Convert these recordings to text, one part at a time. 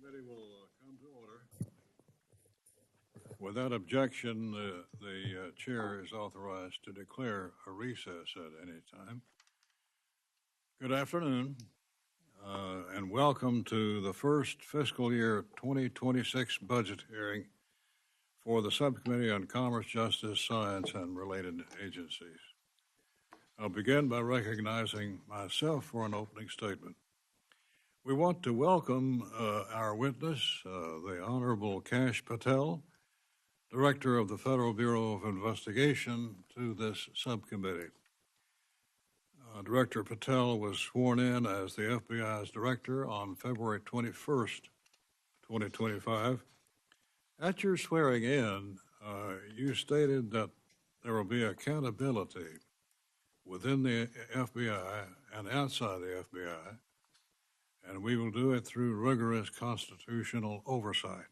Committee will come to order. Without objection, the chair is authorized to declare a recess at any time. Good afternoon, and welcome to the first fiscal year 2026 budget hearing for the Subcommittee on Commerce, Justice, Science, and Related Agencies. I'll begin by recognizing myself for an opening statement. We want to welcome our witness, the Honorable Kash Patel, Director of the Federal Bureau of Investigation, to this subcommittee. Director Patel was sworn in as the FBI's director on February 21st, 2025. At your swearing in, you stated that there will be accountability within the FBI and outside the FBI, and we will do it through rigorous constitutional oversight.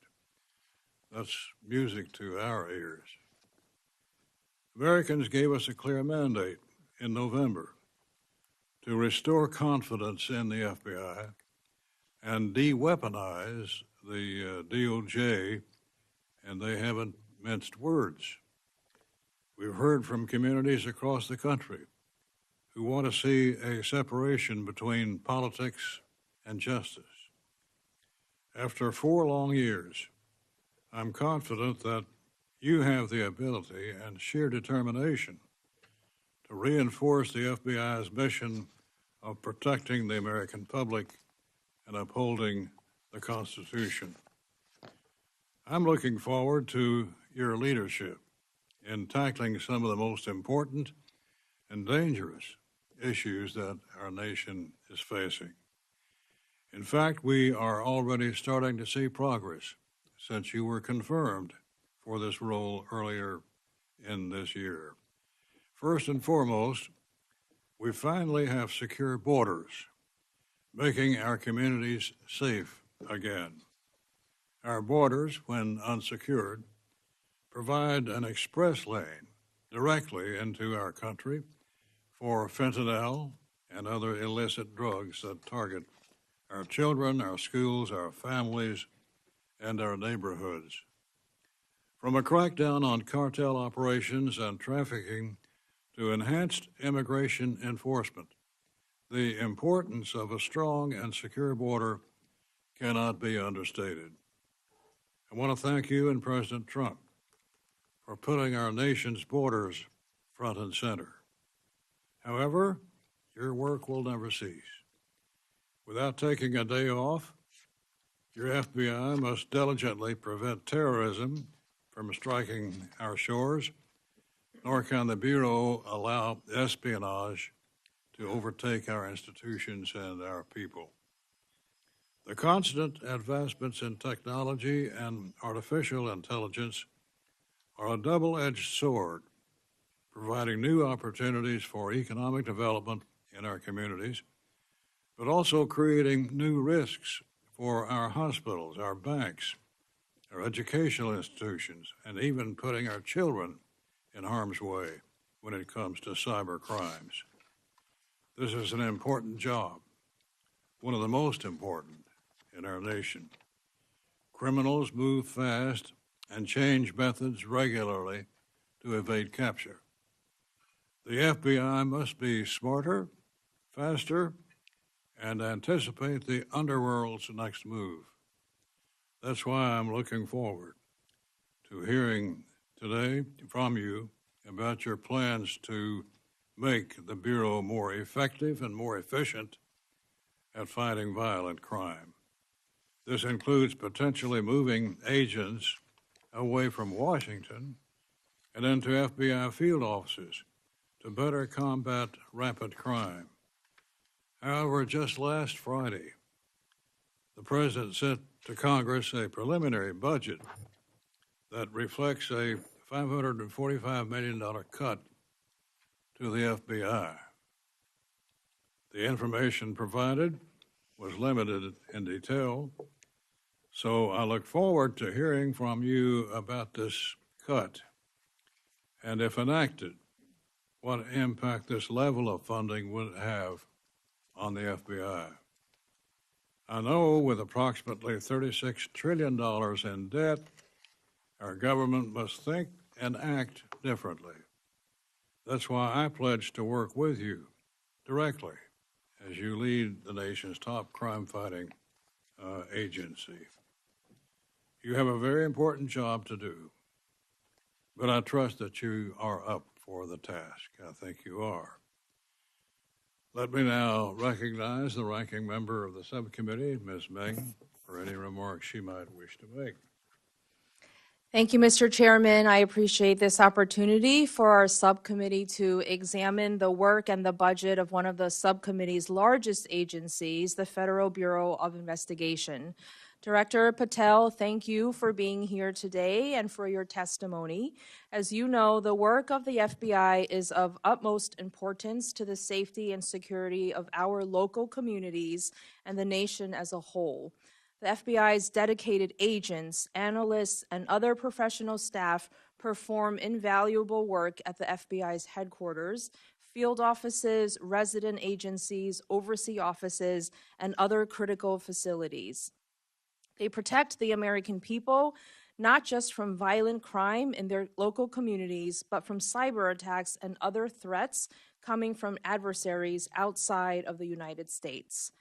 That's music to our ears. Americans gave us a clear mandate in November to restore confidence in the FBI and de-weaponize the DOJ, and they haven't minced words. We've heard from communities across the country who want to see a separation between politics and justice. After 4 long years, I'm confident that you have the ability and sheer determination to reinforce the FBI's mission of protecting the American public and upholding the Constitution. I'm looking forward to your leadership in tackling some of the most important and dangerous issues that our nation is facing. In fact, we are already starting to see progress since you were confirmed for this role earlier in this year. First and foremost, we finally have secure borders, making our communities safe again. Our borders, when unsecured, provide an express lane directly into our country for fentanyl and other illicit drugs that target our children, our schools, our families, and our neighborhoods. From a crackdown on cartel operations and trafficking to enhanced immigration enforcement, the importance of a strong and secure border cannot be understated. I want to thank you and President Trump for putting our nation's borders front and center. However, your work will never cease. Without taking a day off, your FBI must diligently prevent terrorism from striking our shores, nor can the Bureau allow espionage to overtake our institutions and our people. The constant advancements in technology and artificial intelligence are a double-edged sword, providing new opportunities for economic development in our communities, but also creating new risks for our hospitals, our banks, our educational institutions, and even putting our children in harm's way when it comes to cyber crimes. This is an important job, one of the most important in our nation. Criminals move fast and change methods regularly to evade capture. The FBI must be smarter, faster, and anticipate the underworld's next move. That's why I'm looking forward to hearing today from you about your plans to make the Bureau more effective and more efficient at fighting violent crime. This includes potentially moving agents away from Washington and into FBI field offices to better combat rampant crime. However, just last Friday, the President sent to Congress a preliminary budget that reflects a $545 million cut to the FBI. The information provided was limited in detail, so I look forward to hearing from you about this cut and, if enacted, what impact this level of funding would have on the FBI. I know with approximately $36 trillion in debt, our government must think and act differently. That's why I pledge to work with you directly as you lead the nation's top crime-fighting agency. You have a very important job to do, but I trust that you are up for the task. I think you are. Let me now recognize the ranking member of the subcommittee, Ms. Meng, for any remarks she might wish to make. Thank you, Mr. Chairman. I appreciate this opportunity for our subcommittee to examine the work and the budget of one of the subcommittee's largest agencies, the Federal Bureau of Investigation. Director Patel, thank you for being here today and for your testimony. As you know, the work of the FBI is of utmost importance to the safety and security of our local communities and the nation as a whole. The FBI's dedicated agents, analysts, and other professional staff perform invaluable work at the FBI's headquarters, field offices, resident agencies, overseas offices, and other critical facilities. They protect the American people, not just from violent crime in their local communities, but from cyber attacks and other threats coming from adversaries outside of the United States.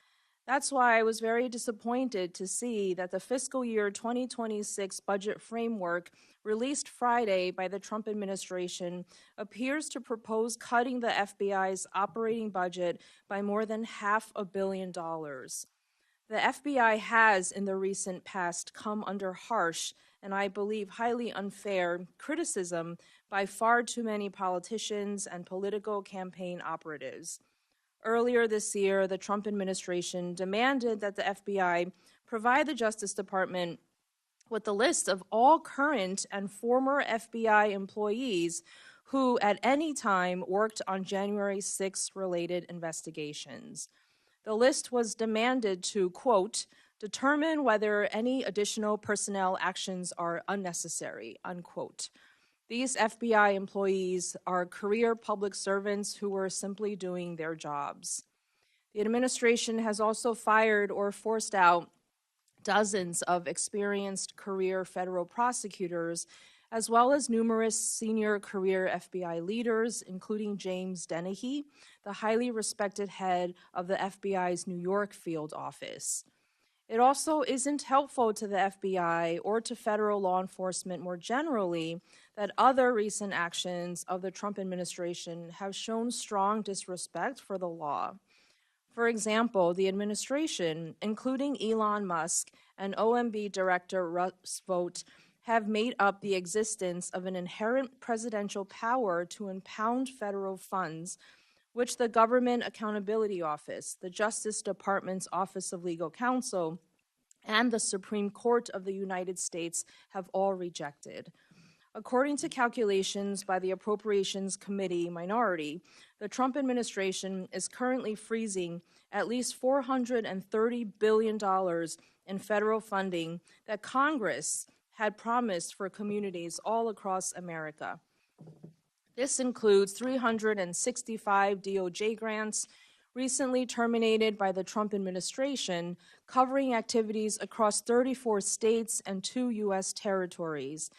That's why I was very disappointed to see that the fiscal year 2026 budget framework released Friday by the Trump administration appears to propose cutting the FBI's operating budget by more than $500 million. The FBI has, in the recent past, come under harsh and I believe highly unfair criticism by far too many politicians and political campaign operatives. Earlier this year, the Trump administration demanded that the FBI provide the Justice Department with the list of all current and former FBI employees who at any time worked on January 6 related investigations. The list was demanded to, quote, determine whether any additional personnel actions are unnecessary, unquote. These FBI employees are career public servants who were simply doing their jobs. The administration has also fired or forced out dozens of experienced career federal prosecutors, as well as numerous senior career FBI leaders, including James Dennehy, the highly respected head of the FBI's New York field office. It also isn't helpful to the FBI or to federal law enforcement more generally that other recent actions of the Trump administration have shown strong disrespect for the law. For example, the administration, including Elon Musk and OMB Director Russ Vought, have made up the existence of an inherent presidential power to impound federal funds, which the Government Accountability Office, the Justice Department's Office of Legal Counsel, and the Supreme Court of the United States have all rejected. According to calculations by the Appropriations Committee minority, the Trump administration is currently freezing at least $430 billion in federal funding that Congress had promised for communities all across America. This includes 365 DOJ grants recently terminated by the Trump administration, covering activities across 34 states and 2 U.S. territories.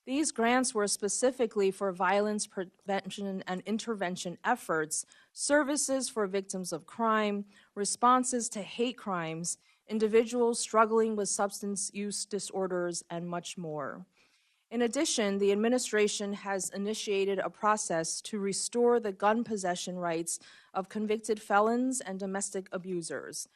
These grants were specifically for violence prevention and intervention efforts, services for victims of crime, responses to hate crimes, individuals struggling with substance use disorders, and much more. In addition, the administration has initiated a process to restore the gun possession rights of convicted felons and domestic abusers.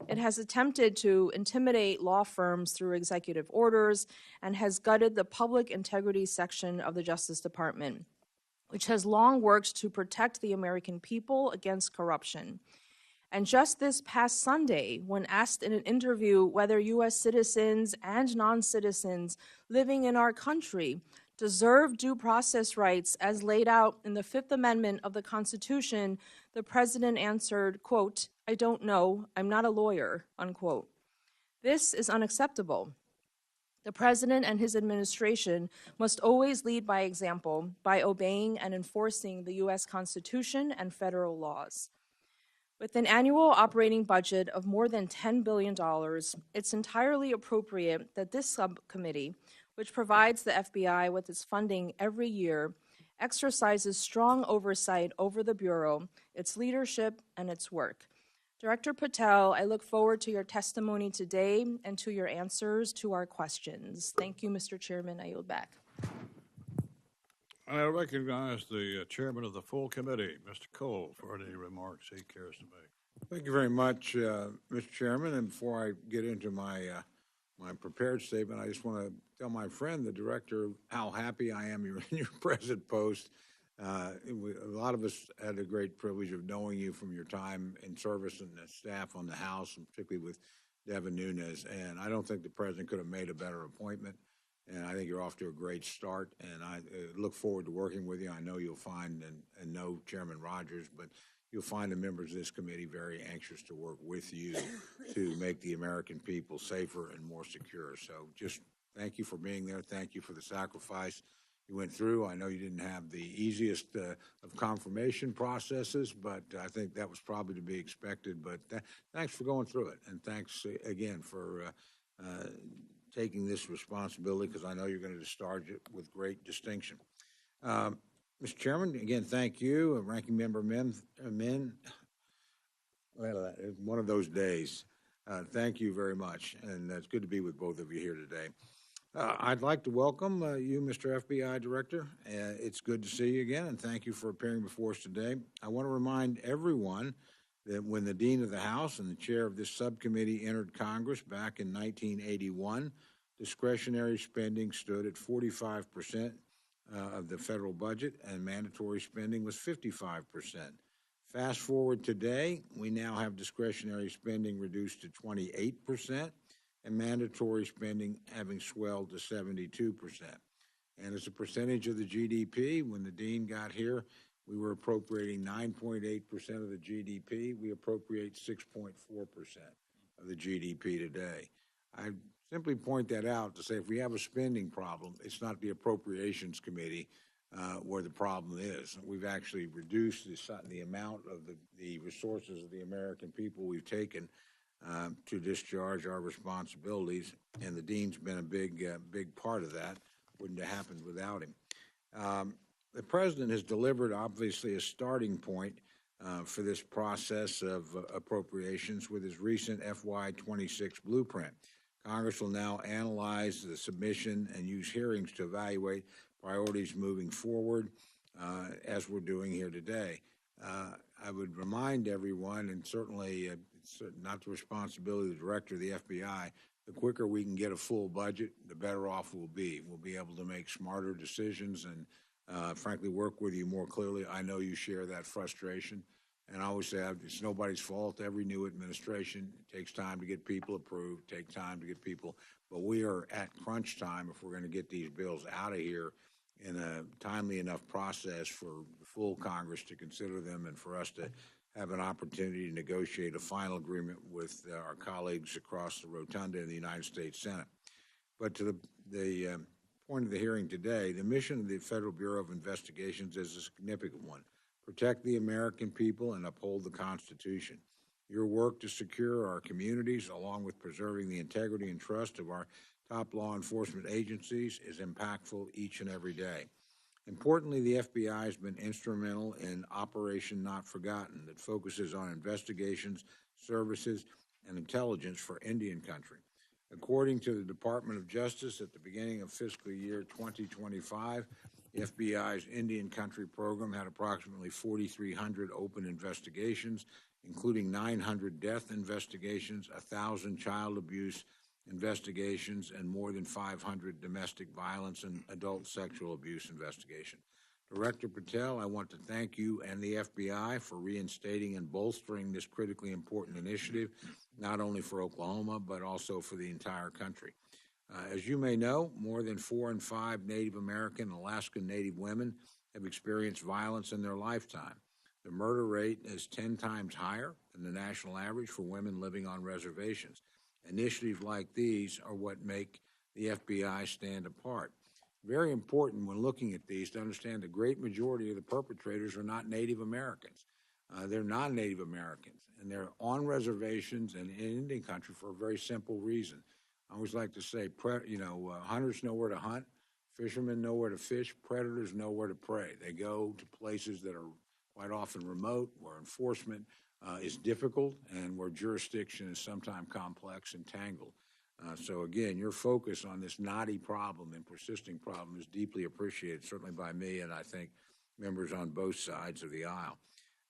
It has attempted to intimidate law firms through executive orders and has gutted the public integrity section of the Justice Department, which has long worked to protect the American people against corruption. And just this past Sunday, when asked in an interview whether U.S. citizens and non-citizens living in our country deserve due process rights as laid out in the Fifth Amendment of the Constitution, the president answered, quote, "I don't know, I'm not a lawyer," unquote. This is unacceptable. The president and his administration must always lead by example by obeying and enforcing the U.S. Constitution and federal laws. With an annual operating budget of more than $10 billion, it's entirely appropriate that this subcommittee, which provides the FBI with its funding every year, exercises strong oversight over the Bureau, its leadership, and its work. Director Patel, I look forward to your testimony today and to your answers to our questions. Thank you, Mr. Chairman. I yield back. I recognize the chairman of the full committee, Mr. Cole, for any remarks he cares to make. Thank you very much, Mr. Chairman. And before I get into my prepared statement, I just want to tell my friend, the director, how happy I am you're in your present post. A lot of us had the great privilege of knowing you from your time in service and the staff on the House, and particularly with Devin Nunes. And I don't think the president could have made a better appointment. And I think you're off to a great start. And I look forward to working with you. I know you'll find, and know Chairman Rogers, but you'll find the members of this committee very anxious to work with you to make the American people safer and more secure. So just thank you for being there. Thank you for the sacrifice you went through. I know you didn't have the easiest of confirmation processes, but I think that was probably to be expected. But thanks for going through it. And thanks again for taking this responsibility, because I know you're going to discharge it with great distinction. Mr. Chairman, again, thank you. Ranking Member Min, well, one of those days. Thank you very much, and it's good to be with both of you here today. I'd like to welcome you, Mr. FBI Director. It's good to see you again, and thank you for appearing before us today. I want to remind everyone that when the Dean of the House and the chair of this subcommittee entered Congress back in 1981, discretionary spending stood at 45% of the federal budget, and mandatory spending was 55%. Fast forward today, we now have discretionary spending reduced to 28%, and mandatory spending having swelled to 72%. And as a percentage of the GDP, when the Dean got here, we were appropriating 9.8% of the GDP. We appropriate 6.4% of the GDP today. I simply point that out to say if we have a spending problem, it's not the Appropriations Committee where the problem is. We've actually reduced the amount of the resources of the American people we've taken to discharge our responsibilities, and the Dean's been a big part of that. Wouldn't have happened without him. The President has delivered, obviously, a starting point for this process of appropriations with his recent FY26 blueprint. Congress will now analyze the submission and use hearings to evaluate priorities moving forward, as we're doing here today. I would remind everyone, and certainly it's not the responsibility of the director of the FBI, the quicker we can get a full budget, the better off we'll be. We'll be able to make smarter decisions and, frankly, work with you more clearly. I know you share that frustration. And I always say it's nobody's fault. Every new administration, it takes time to get people approved, takes time to get people. But we are at crunch time if we're going to get these bills out of here in a timely enough process for the full Congress to consider them and for us to have an opportunity to negotiate a final agreement with our colleagues across the rotunda in the United States Senate. But to the point of the hearing today, the mission of the Federal Bureau of Investigations is a significant one. Protect the American people and uphold the Constitution. Your work to secure our communities, along with preserving the integrity and trust of our top law enforcement agencies, is impactful each and every day. Importantly, the FBI has been instrumental in Operation Not Forgotten that focuses on investigations, services, and intelligence for Indian country. According to the Department of Justice, at the beginning of fiscal year 2025, the FBI's Indian Country program had approximately 4,300 open investigations, including 900 death investigations, 1,000 child abuse investigations, and more than 500 domestic violence and adult sexual abuse investigations. Director Patel, I want to thank you and the FBI for reinstating and bolstering this critically important initiative, not only for Oklahoma, but also for the entire country. As you may know, more than 4 in 5 Native American and Alaskan Native women have experienced violence in their lifetime. The murder rate is 10 times higher than the national average for women living on reservations. Initiatives like these are what make the FBI stand apart. Very important when looking at these to understand the great majority of the perpetrators are not Native Americans. They're non-Native Americans, and they're on reservations and in Indian country for a very simple reason. I always like to say, hunters know where to hunt, fishermen know where to fish, predators know where to prey. They go to places that are quite often remote, where enforcement is difficult, and where jurisdiction is sometimes complex and tangled. So again, your focus on this knotty problem and persisting problem is deeply appreciated, certainly by me, and I think members on both sides of the aisle.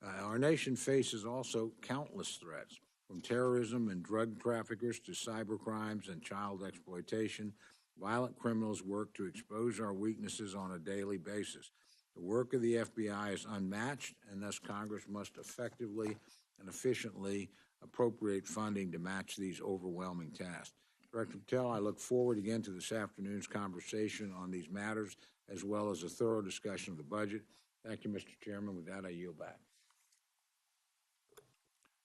Our nation faces also countless threats, from terrorism and drug traffickers to cyber crimes and child exploitation. Violent criminals work to expose our weaknesses on a daily basis. The work of the FBI is unmatched, and thus Congress must effectively and efficiently appropriate funding to match these overwhelming tasks. Director Patel, I look forward again to this afternoon's conversation on these matters, as well as a thorough discussion of the budget. Thank you, Mr. Chairman. With that, I yield back.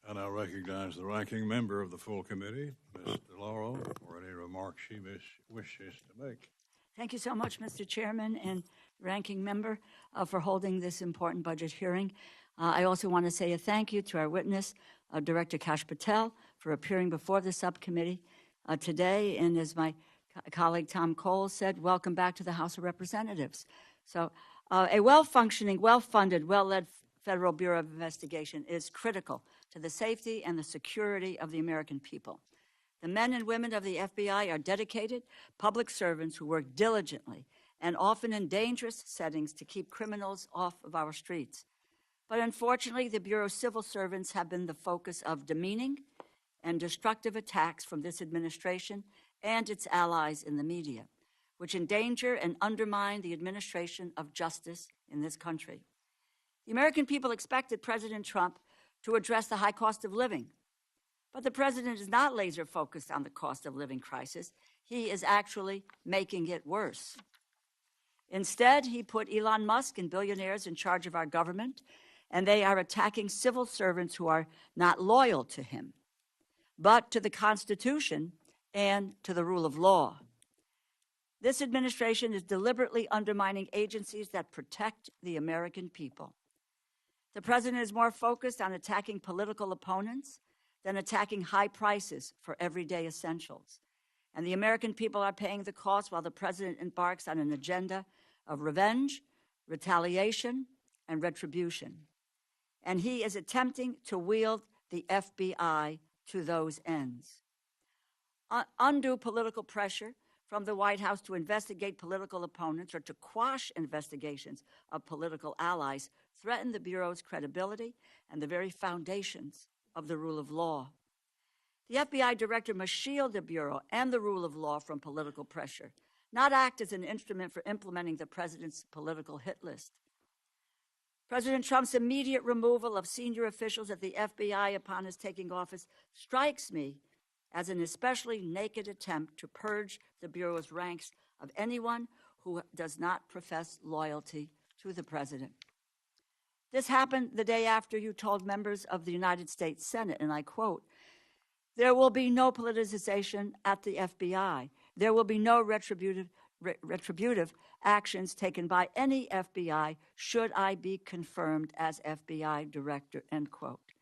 And I recognize the ranking member of the full committee, Ms. DeLauro, for any remarks she wishes to make. Thank you so much, Mr. Chairman and ranking member, for holding this important budget hearing. I also want to say a thank you to our witness, Director Kash Patel, for appearing before the subcommittee today. And as my colleague Tom Cole said, welcome back to the House of Representatives. So a well-functioning, well-funded, well-led Federal Bureau of Investigation is critical to the safety and the security of the American people. The men and women of the FBI are dedicated public servants who work diligently and often in dangerous settings to keep criminals off of our streets. But unfortunately, the Bureau's civil servants have been the focus of demeaning and destructive attacks from this administration and its allies in the media, which endanger and undermine the administration of justice in this country. The American people expected President Trump to address the high cost of living, but the president is not laser focused on the cost of living crisis. He is actually making it worse. Instead, he put Elon Musk and billionaires in charge of our government, and they are attacking civil servants who are not loyal to him, but to the Constitution and to the rule of law. This administration is deliberately undermining agencies that protect the American people. The president is more focused on attacking political opponents than attacking high prices for everyday essentials. And the American people are paying the cost while the president embarks on an agenda of revenge, retaliation, and retribution. And he is attempting to wield the FBI to those ends. Undue political pressure from the White House to investigate political opponents or to quash investigations of political allies threaten the Bureau's credibility and the very foundations of the rule of law. The FBI director must shield the Bureau and the rule of law from political pressure, not act as an instrument for implementing the president's political hit list. President Trump's immediate removal of senior officials at the FBI upon his taking office strikes me as an especially naked attempt to purge the Bureau's ranks of anyone who does not profess loyalty to the president. This happened the day after you told members of the United States Senate, and I quote, "There will be no politicization at the FBI. There will be no retributive actions taken by any FBI should I be confirmed as FBI director," end quote.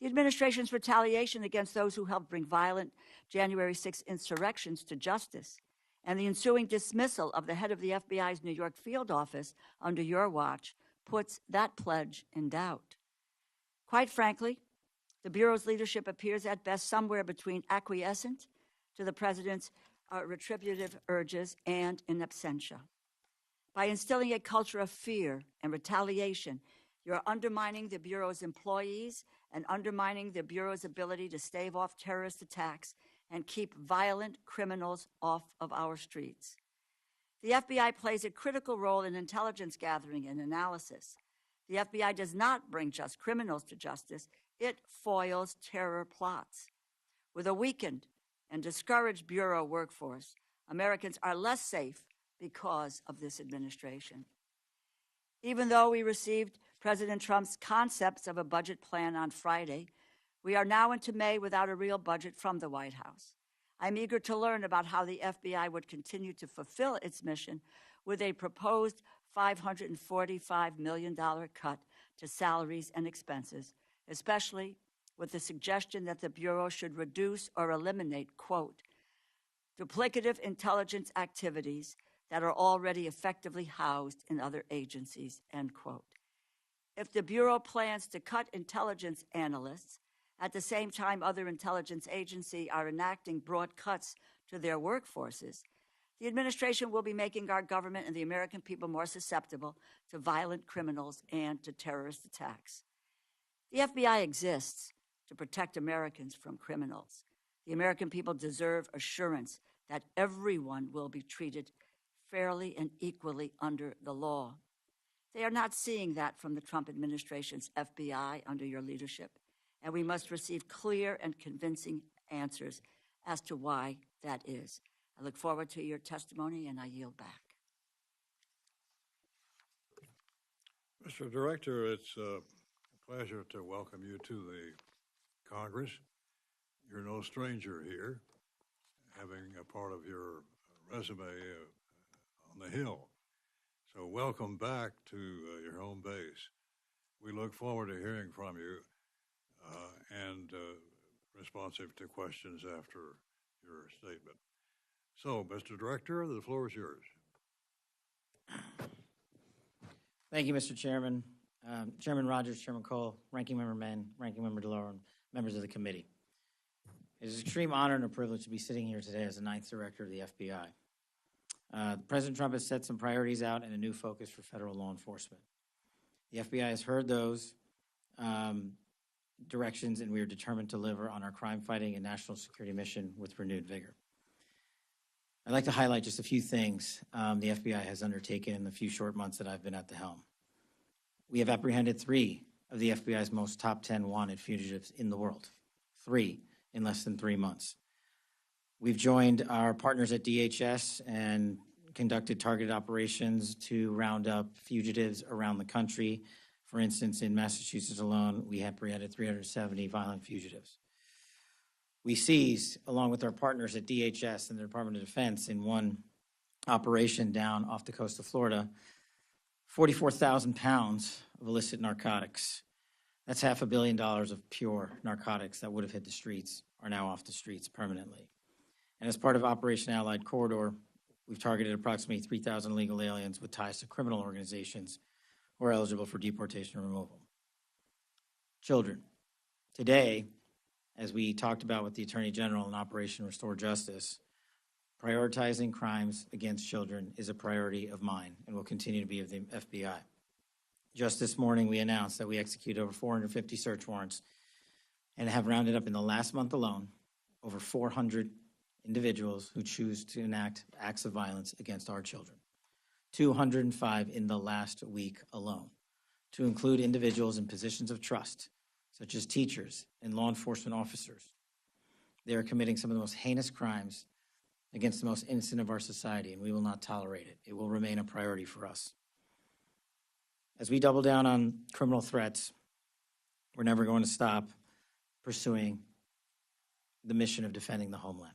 The administration's retaliation against those who helped bring violent January 6 insurrections to justice and the ensuing dismissal of the head of the FBI's New York field office under your watch puts that pledge in doubt. Quite frankly, the Bureau's leadership appears at best somewhere between acquiescent to the president's retributive urges and in absentia. By instilling a culture of fear and retaliation, you're undermining the Bureau's employees and undermining the Bureau's ability to stave off terrorist attacks and keep violent criminals off of our streets. The FBI plays a critical role in intelligence gathering and analysis. The FBI does not bring just criminals to justice, it foils terror plots. With a weakened and discouraged Bureau workforce, Americans are less safe because of this administration. Even though we received President Trump's concepts of a budget plan on Friday, we are now into May without a real budget from the White House. I'm eager to learn about how the FBI would continue to fulfill its mission with a proposed $545 million cut to salaries and expenses, especially with the suggestion that the Bureau should reduce or eliminate, quote, duplicative intelligence activities that are already effectively housed in other agencies, end quote. If the Bureau plans to cut intelligence analysts, at the same time other intelligence agencies are enacting broad cuts to their workforces, the administration will be making our government and the American people more susceptible to violent criminals and to terrorist attacks. The FBI exists to protect Americans from criminals. The American people deserve assurance that everyone will be treated fairly and equally under the law. They are not seeing that from the Trump administration's FBI under your leadership, and we must receive clear and convincing answers as to why that is. I look forward to your testimony, and I yield back. Mr. Director, it's a pleasure to welcome you to the Congress. You're no stranger here, having a part of your resume on the Hill. So welcome back to your home base. We look forward to hearing from you and responsive to questions after your statement. So, Mr. Director, the floor is yours. Thank you, Mr. Chairman. Chairman Rogers, Chairman Cole, Ranking Member Mann, Ranking Member DeLauro, and members of the committee. It is an extreme honor and a privilege to be sitting here today as the 9th Director of the FBI. President Trump has set some priorities out and a new focus for federal law enforcement. The FBI has heard those directions, and we are determined to deliver on our crime-fighting and national security mission with renewed vigor. I'd like to highlight just a few things the FBI has undertaken in the few short months that I've been at the helm. We have apprehended 3 of the FBI's most top 10 wanted fugitives in the world, 3 in less than 3 months. We've joined our partners at DHS and conducted targeted operations to round up fugitives around the country. For instance, in Massachusetts alone, we apprehended 370 violent fugitives. We seized, along with our partners at DHS and the Department of Defense in one operation down off the coast of Florida, 44,000 pounds of illicit narcotics. That's $500 million of pure narcotics that would have hit the streets, are now off the streets permanently. And as part of Operation Allied Corridor, we've targeted approximately 3,000 illegal aliens with ties to criminal organizations who are eligible for deportation or removal. Children. Today, as we talked about with the Attorney General in Operation Restore Justice, prioritizing crimes against children is a priority of mine and will continue to be of the FBI. Just this morning, we announced that we executed over 450 search warrants and have rounded up in the last month alone over 400 individuals who choose to enact acts of violence against our children. 205 in the last week alone, to include individuals in positions of trust, such as teachers and law enforcement officers. They are committing some of the most heinous crimes against the most innocent of our society, and we will not tolerate it. It will remain a priority for us. As we double down on criminal threats, we're never going to stop pursuing the mission of defending the homeland.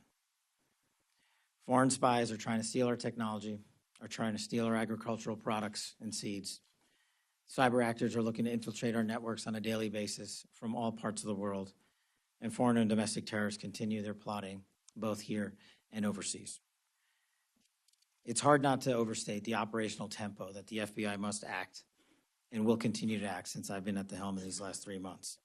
Foreign spies are trying to steal our technology, are trying to steal our agricultural products and seeds. Cyber actors are looking to infiltrate our networks on a daily basis from all parts of the world, and foreign and domestic terrorists continue their plotting, both here and overseas. It's hard not to overstate the operational tempo that the FBI must act and will continue to act since I've been at the helm in these last 3 months.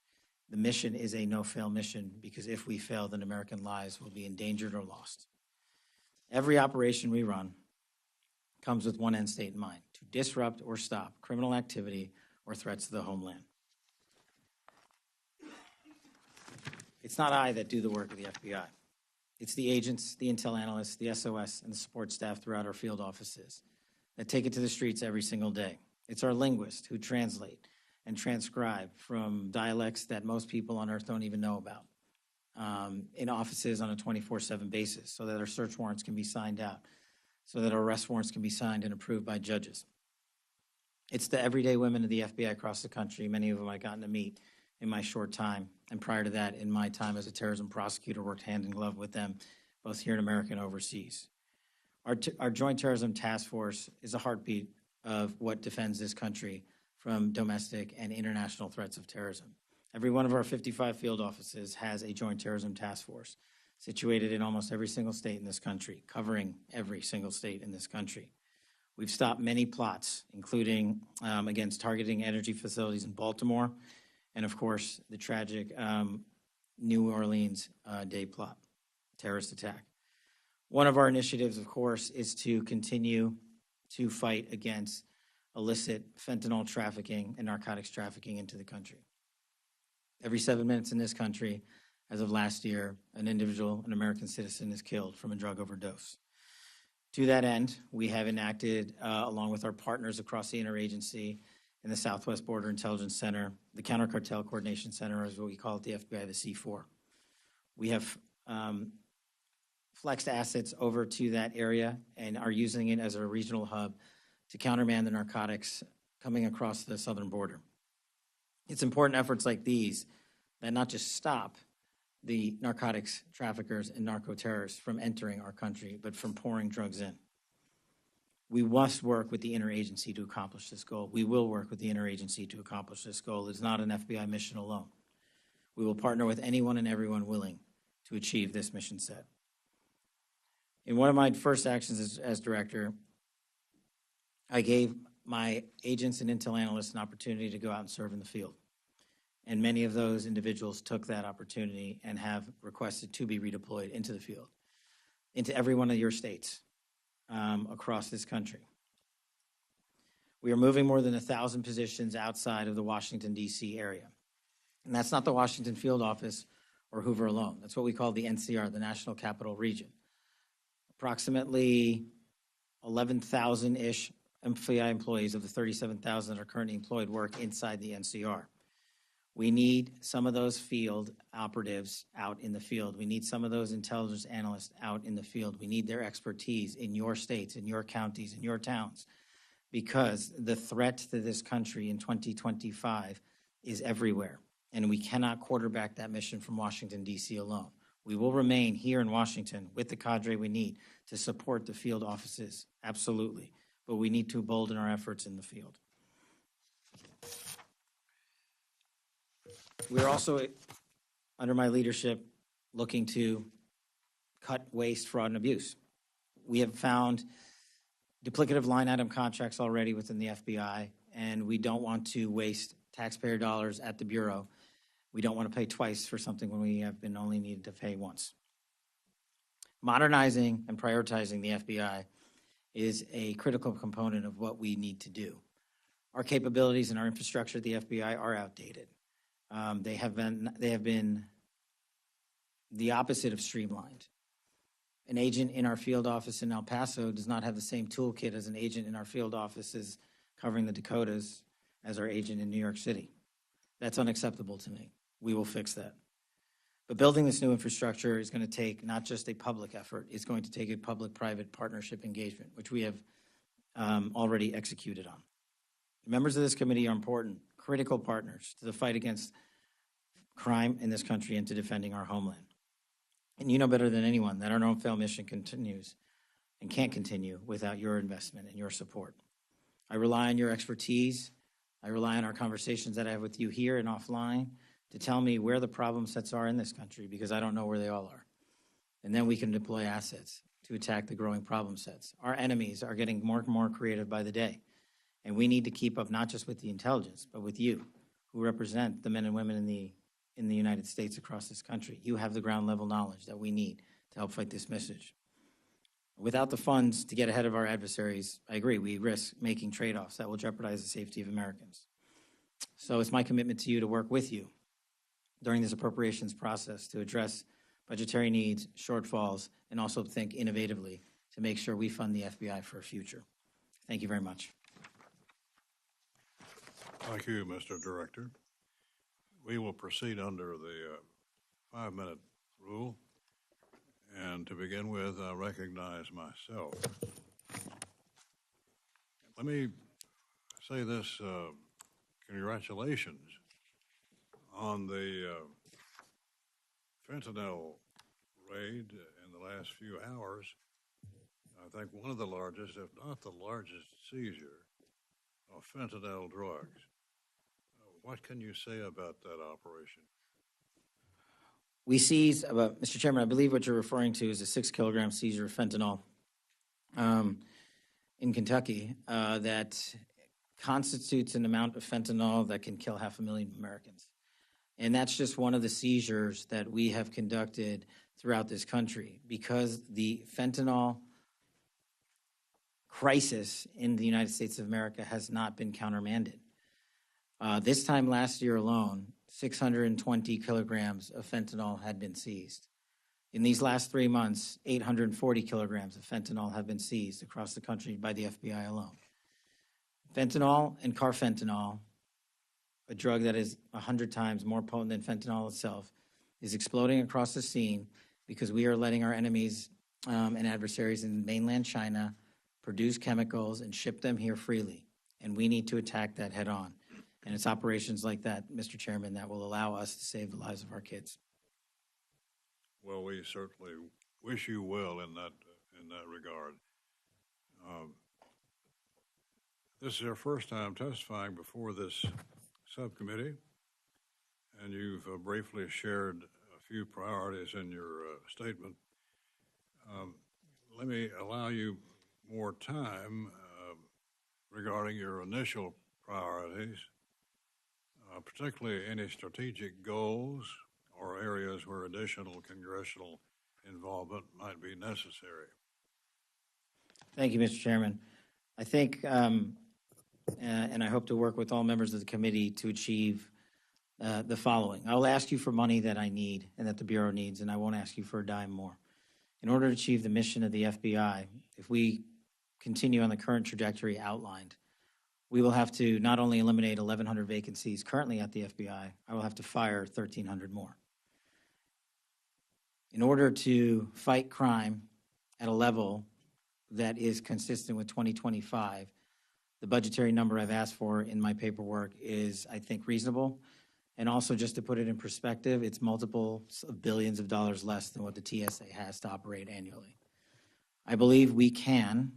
The mission is a no-fail mission because if we fail, then American lives will be endangered or lost. Every operation we run comes with one end state in mind: to disrupt or stop criminal activity or threats to the homeland. It's not I that do the work of the FBI. It's the agents, the intel analysts, the SOS, and the support staff throughout our field offices that take it to the streets every single day. It's our linguists who translate and transcribe from dialects that most people on earth don't even know about in offices on a 24/7 basis so that our search warrants can be signed out, so that our arrest warrants can be signed and approved by judges. It's the everyday women of the FBI across the country, many of them I've gotten to meet in my short time, and prior to that, in my time as a terrorism prosecutor, worked hand in glove with them, both here in America and overseas. Our Joint Terrorism Task Force is a heartbeat of what defends this country from domestic and international threats of terrorism. Every one of our 55 field offices has a joint terrorism task force situated in almost every single state in this country, covering every single state in this country. We've stopped many plots, including against targeting energy facilities in Baltimore, and of course, the tragic New Orleans day plot, terrorist attack. One of our initiatives, of course, is to continue to fight against illicit fentanyl trafficking and narcotics trafficking into the country. Every 7 minutes in this country, as of last year, an individual, an American citizen, is killed from a drug overdose. To that end, we have enacted, along with our partners across the interagency in the Southwest Border Intelligence Center, the Counter Cartel Coordination Center, or as what we call it, the FBI, the C4. We have flexed assets over to that area and are using it as a regional hub to countermand the narcotics coming across the southern border. It's important efforts like these that not just stop the narcotics traffickers and narco-terrorists from entering our country, but from pouring drugs in. We must work with the interagency to accomplish this goal. We will work with the interagency to accomplish this goal. It's not an FBI mission alone. We will partner with anyone and everyone willing to achieve this mission set. In one of my first actions as director, I gave my agents and intel analysts an opportunity to go out and serve in the field. And many of those individuals took that opportunity and have requested to be redeployed into the field, into every one of your states across this country. We are moving more than 1,000 positions outside of the Washington, D.C. area. And that's not the Washington field office or Hoover alone. That's what we call the NCR, the National Capital Region. Approximately 11,000-ish FBI employees of the 37,000 that are currently employed work inside the NCR. We need some of those field operatives out in the field. We need some of those intelligence analysts out in the field. We need their expertise in your states, in your counties, in your towns, because the threat to this country in 2025 is everywhere, and we cannot quarterback that mission from Washington, D.C. alone. We will remain here in Washington with the cadre we need to support the field offices, absolutely, but we need to bolden our efforts in the field. We're also, under my leadership, looking to cut waste, fraud, and abuse. We have found duplicative line item contracts already within the FBI, and we don't want to waste taxpayer dollars at the Bureau. We don't want to pay twice for something when we have been only needed to pay once. Modernizing and prioritizing the FBI is a critical component of what we need to do. Our capabilities and our infrastructure at the FBI are outdated. They have been the opposite of streamlined. An agent in our field office in El Paso does not have the same toolkit as an agent in our field offices covering the Dakotas as our agent in New York City. That's unacceptable to me. We will fix that. But building this new infrastructure is going to take not just a public effort, it's going to take a public-private partnership engagement, which we have already executed on. The members of this committee are important, critical partners to the fight against crime in this country and to defending our homeland. And you know better than anyone that our no-fail mission continues and can't continue without your investment and your support. I rely on your expertise. I rely on our conversations that I have with you here and offline to tell me where the problem sets are in this country, because I don't know where they all are. And then we can deploy assets to attack the growing problem sets. Our enemies are getting more and more creative by the day. And we need to keep up not just with the intelligence, but with you, who represent the men and women in the United States across this country. You have the ground level knowledge that we need to help fight this message. Without the funds to get ahead of our adversaries, I agree, we risk making trade-offs that will jeopardize the safety of Americans. So it's my commitment to you to work with you during this appropriations process to address budgetary needs, shortfalls, and also think innovatively to make sure we fund the FBI for a future. Thank you very much. Thank you, Mr. Director. We will proceed under the 5-minute rule. And to begin with, I recognize myself. Let me say this, congratulations on the fentanyl raid in the last few hours. I think one of the largest, if not the largest, seizure of fentanyl drugs. What can you say about that operation? We seized, Mr. Chairman, I believe what you're referring to is a 6-kilogram seizure of fentanyl in Kentucky that constitutes an amount of fentanyl that can kill 500,000 Americans. And that's just one of the seizures that we have conducted throughout this country because the fentanyl crisis in the United States of America has not been countermanded. This time last year alone, 620 kilograms of fentanyl had been seized. In these last 3 months, 840 kilograms of fentanyl have been seized across the country by the FBI alone. Fentanyl and carfentanil, a drug that is 100 times more potent than fentanyl itself, is exploding across the scene because we are letting our enemies and adversaries in mainland China produce chemicals and ship them here freely. And we need to attack that head on. And it's operations like that, Mr. Chairman, that will allow us to save the lives of our kids. Well, we certainly wish you well in that regard. This is your first time testifying before this subcommittee, and you've briefly shared a few priorities in your statement. Let me allow you more time regarding your initial priorities, particularly any strategic goals or areas where additional congressional involvement might be necessary. Thank you, Mr. Chairman. I think, and I hope to work with all members of the committee to achieve the following. I will ask you for money that I need and that the Bureau needs, and I won't ask you for a dime more. In order to achieve the mission of the FBI, if we continue on the current trajectory outlined, we will have to not only eliminate 1,100 vacancies currently at the FBI, I will have to fire 1,300 more. In order to fight crime at a level that is consistent with 2025, the budgetary number I've asked for in my paperwork is, I think, reasonable. And also, just to put it in perspective, it's multiples of billions of dollars less than what the TSA has to operate annually. I believe we can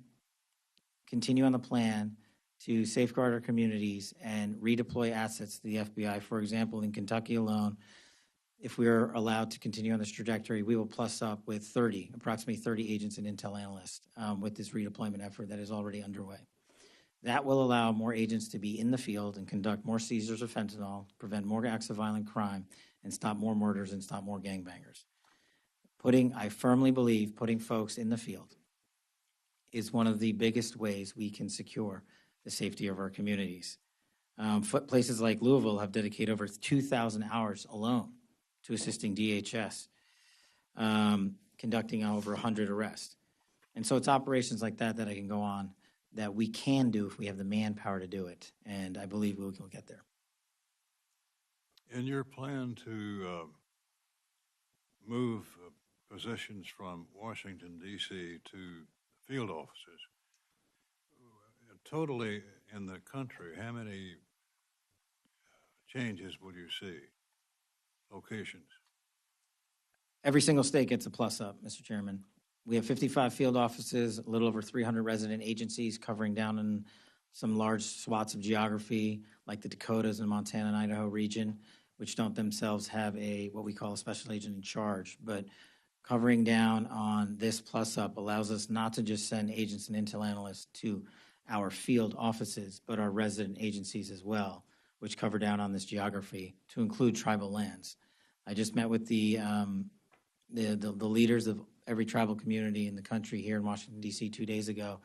continue on the plan to safeguard our communities and redeploy assets to the FBI. For example, in Kentucky alone, if we are allowed to continue on this trajectory, we will plus up with approximately 30 agents and intel analysts with this redeployment effort that is already underway. That will allow more agents to be in the field and conduct more seizures of fentanyl, prevent more acts of violent crime, and stop more murders and stop more gangbangers. I firmly believe putting folks in the field is one of the biggest ways we can secure the safety of our communities. Places like Louisville have dedicated over 2,000 hours alone to assisting DHS, conducting over 100 arrests. And so it's operations like that that I can go on that we can do if we have the manpower to do it, and I believe we'll get there. In your plan to move positions from Washington, D.C. to field offices, totally in the country, how many changes will you see? Locations? Every single state gets a plus up, Mr. Chairman. We have 55 field offices, a little over 300 resident agencies covering down in some large swaths of geography like the Dakotas and Montana and Idaho region, which don't themselves have what we call a special agent in charge. But covering down on this plus up allows us not to just send agents and intel analysts to our field offices, but our resident agencies as well, which cover down on this geography to include tribal lands. I just met with the leaders of every tribal community in the country here in Washington, D.C. 2 days ago,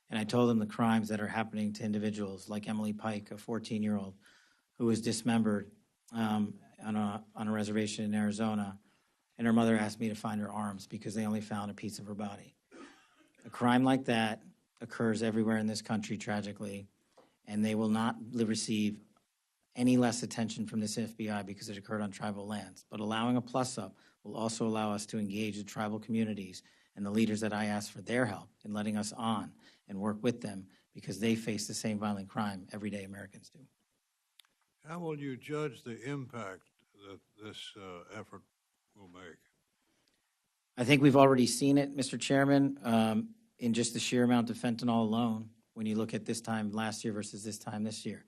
and I told them the crimes that are happening to individuals like Emily Pike, a 14-year-old who was dismembered on a reservation in Arizona, and her mother asked me to find her arms because they only found a piece of her body. A crime like that occurs everywhere in this country, tragically, and they will not receive any less attention from this FBI because it occurred on tribal lands. But allowing a plus-up will also allow us to engage the tribal communities and the leaders that I asked for their help in letting us on and work with them because they face the same violent crime everyday Americans do. How will you judge the impact that this effort will make? I think we've already seen it, Mr. Chairman, in just the sheer amount of fentanyl alone when you look at this time last year versus this time this year.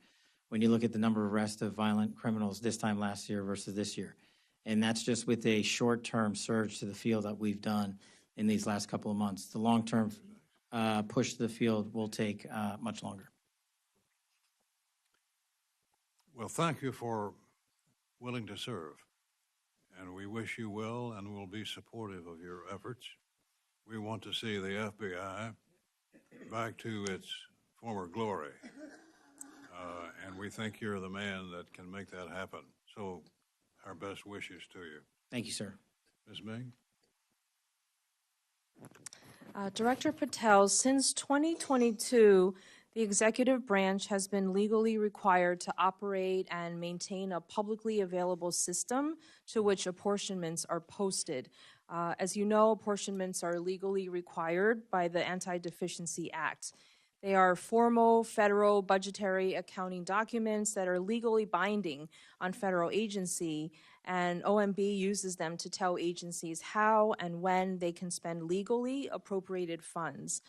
when you look at the number of arrests of violent criminals this time last year versus this year. And that's just with a short-term surge to the field that we've done in these last couple of months. The long-term push to the field will take much longer. Well, thank you for willing to serve, and we wish you well and will be supportive of your efforts. We want to see the FBI back to its former glory, and we think you're the man that can make that happen. So our best wishes to you. Thank you, sir. Ms. Ming? Director Patel, since 2022, the executive branch has been legally required to operate and maintain a publicly available system to which apportionments are posted. As you know, apportionments are legally required by the Anti-Deficiency Act. They are formal federal budgetary accounting documents that are legally binding on federal agency, and OMB uses them to tell agencies how and when they can spend legally appropriated funds.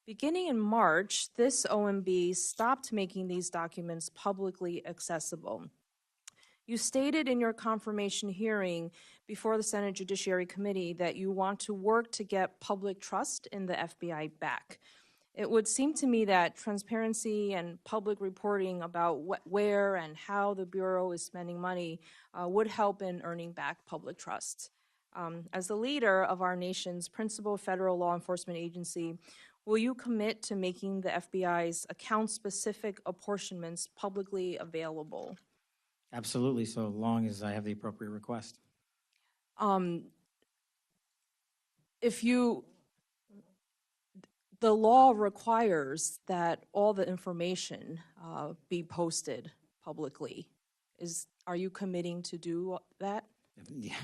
Beginning in March, this OMB stopped making these documents publicly accessible. You stated in your confirmation hearing before the Senate Judiciary Committee that you want to work to get public trust in the FBI back. It would seem to me that transparency and public reporting about where and how the Bureau is spending money would help in earning back public trust. As the leader of our nation's principal federal law enforcement agency, will you commit to making the FBI's account-specific apportionments publicly available? Absolutely, so long as I have the appropriate request. The law requires that all the information be posted publicly. Are you committing to do that?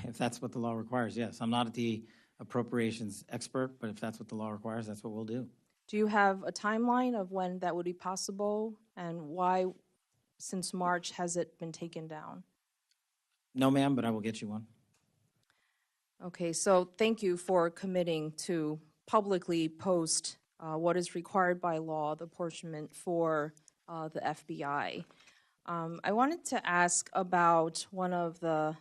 If that's what the law requires, yes. I'm not the appropriations expert, but if that's what the law requires, that's what we'll do. Do you have a timeline of when that would be possible, and why, since March, has it been taken down? No, ma'am, but I will get you one. Okay, so thank you for committing to publicly post what is required by law, the apportionment for the FBI. I wanted to ask about one of the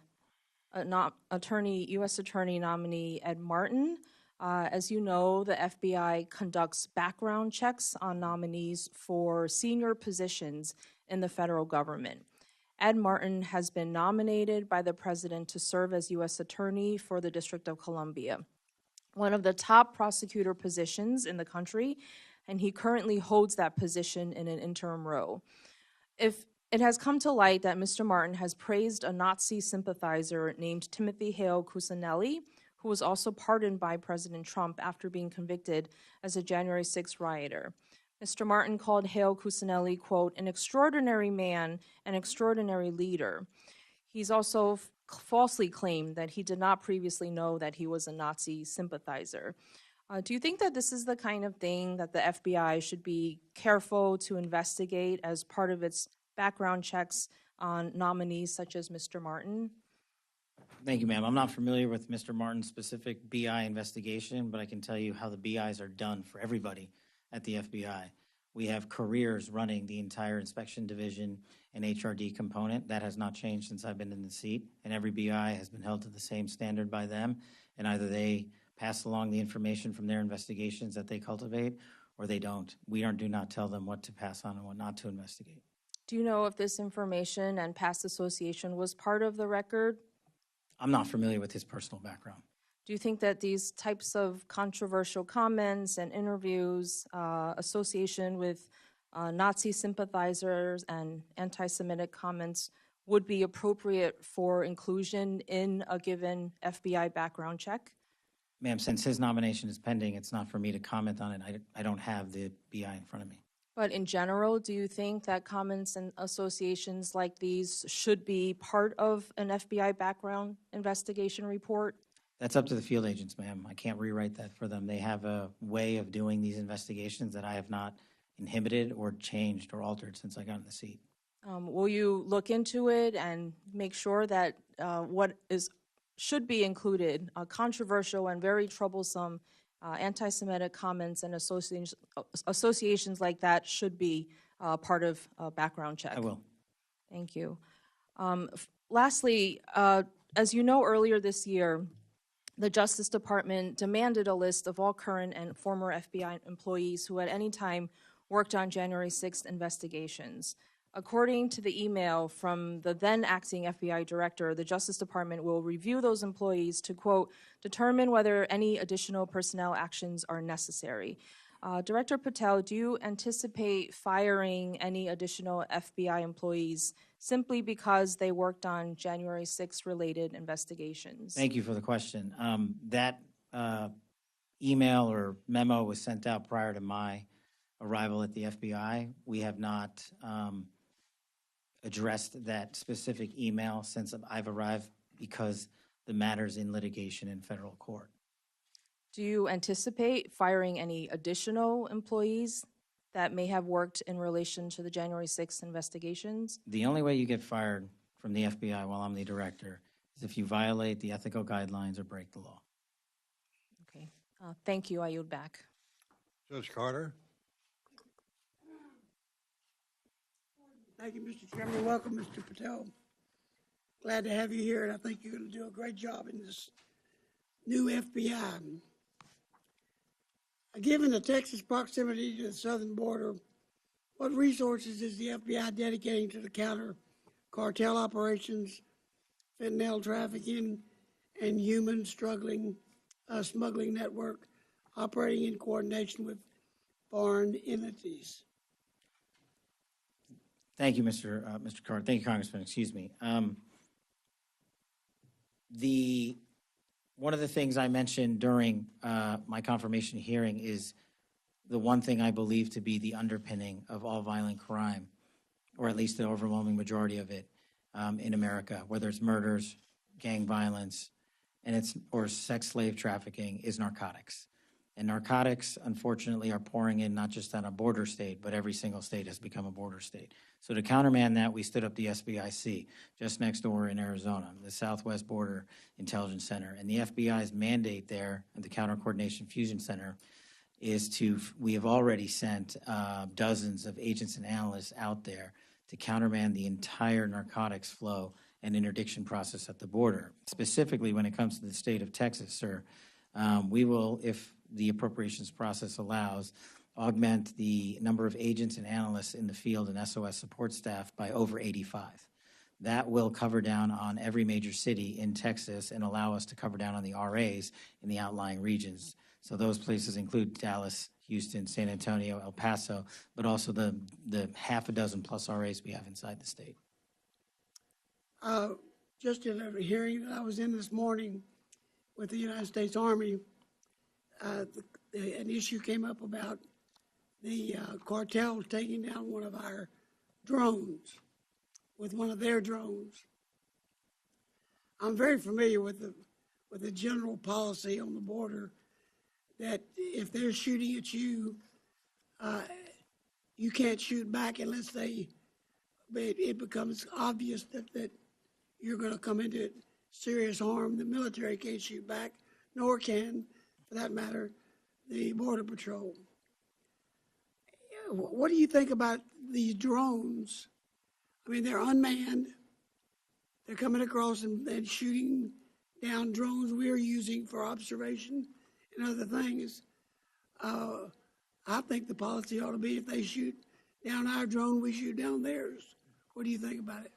U.S. Attorney nominee Ed Martin. As you know, the FBI conducts background checks on nominees for senior positions in the federal government. Ed Martin has been nominated by the president to serve as U.S. Attorney for the District of Columbia, one of the top prosecutor positions in the country, and he currently holds that position in an interim role. If it has come to light that Mr. Martin has praised a Nazi sympathizer named Timothy Hale Cusinelli, who was also pardoned by President Trump after being convicted as a January 6th rioter. Mr. Martin called Hale Cusinelli, quote, an extraordinary man, an extraordinary leader. He's also falsely claimed that he did not previously know that he was a Nazi sympathizer. Do you think that this is the kind of thing that the FBI should be careful to investigate as part of its background checks on nominees such as Mr. Martin? Thank you, ma'am. I'm not familiar with Mr. Martin's specific BI investigation, but I can tell you how the BIs are done for everybody at the FBI. We have careers running the entire inspection division and HRD component. That has not changed since I've been in the seat, and every BI has been held to the same standard by them, and either they pass along the information from their investigations that they cultivate, or they don't. We do not tell them what to pass on and what not to investigate. Do you know if this information and past association was part of the record? I'm not familiar with his personal background. Do you think that these types of controversial comments and interviews, association with Nazi sympathizers and anti-Semitic comments would be appropriate for inclusion in a given FBI background check? Ma'am, since his nomination is pending, it's not for me to comment on it. I don't have the BI in front of me. But in general, do you think that comments and associations like these should be part of an FBI background investigation report? That's up to the field agents, ma'am. I can't rewrite that for them. They have a way of doing these investigations that I have not inhibited or changed or altered since I got in the seat. Will you look into it and make sure that what should be included, controversial and very troublesome anti-Semitic comments and associations like that should be part of a background check? I will. Thank you. Lastly, as you know, earlier this year, the Justice Department demanded a list of all current and former FBI employees who at any time worked on January 6th investigations. According to the email from the then acting FBI director, the Justice Department will review those employees to, quote, determine whether any additional personnel actions are necessary. Director Patel, do you anticipate firing any additional FBI employees simply because they worked on January 6th related investigations? Thank you for the question. That email or memo was sent out prior to my arrival at the FBI. We have not addressed that specific email since I've arrived because the matter's in litigation in federal court. Do you anticipate firing any additional employees that may have worked in relation to the January 6th investigations? The only way you get fired from the FBI while I'm the director is if you violate the ethical guidelines or break the law. Okay. Thank you. I yield back. Judge Carter? Thank you, Mr. Chairman. Welcome, Mr. Patel. Glad to have you here, and I think you're going to do a great job in this new FBI. Given the Texas proximity to the southern border, what resources is the FBI dedicating to the counter cartel operations, fentanyl trafficking, and human smuggling network operating in coordination with foreign entities? Thank you, Mr. Carter. Thank you, Congressman. Excuse me. One of the things I mentioned during my confirmation hearing is the one thing I believe to be the underpinning of all violent crime, or at least the overwhelming majority of it in America, whether it's murders, gang violence, or sex slave trafficking, is narcotics. And narcotics, unfortunately, are pouring in not just on a border state, but every single state has become a border state. So to countermand that, we stood up the SBIC just next door in Arizona, the Southwest Border Intelligence Center. And the FBI's mandate there at the Counter Coordination Fusion Center is we have already sent dozens of agents and analysts out there to countermand the entire narcotics flow and interdiction process at the border. Specifically, when it comes to the state of Texas, sir, we will, if the appropriations process allows, augment the number of agents and analysts in the field and SOS support staff by over 85. That will cover down on every major city in Texas and allow us to cover down on the RAs in the outlying regions. So those places include Dallas, Houston, San Antonio, El Paso, but also the half a dozen plus RAs we have inside the state. Just in a hearing that I was in this morning with the United States Army, an issue came up about the cartel taking down one of our drones with one of their drones. I'm very familiar with the general policy on the border that if they're shooting at you, you can't shoot back unless it becomes obvious that you're going to come into serious harm. The military can't shoot back, nor can, for that matter, the Border Patrol. What do you think about these drones? I mean, they're unmanned. They're coming across and shooting down drones we're using for observation and other things. I think the policy ought to be if they shoot down our drone, we shoot down theirs. What do you think about it?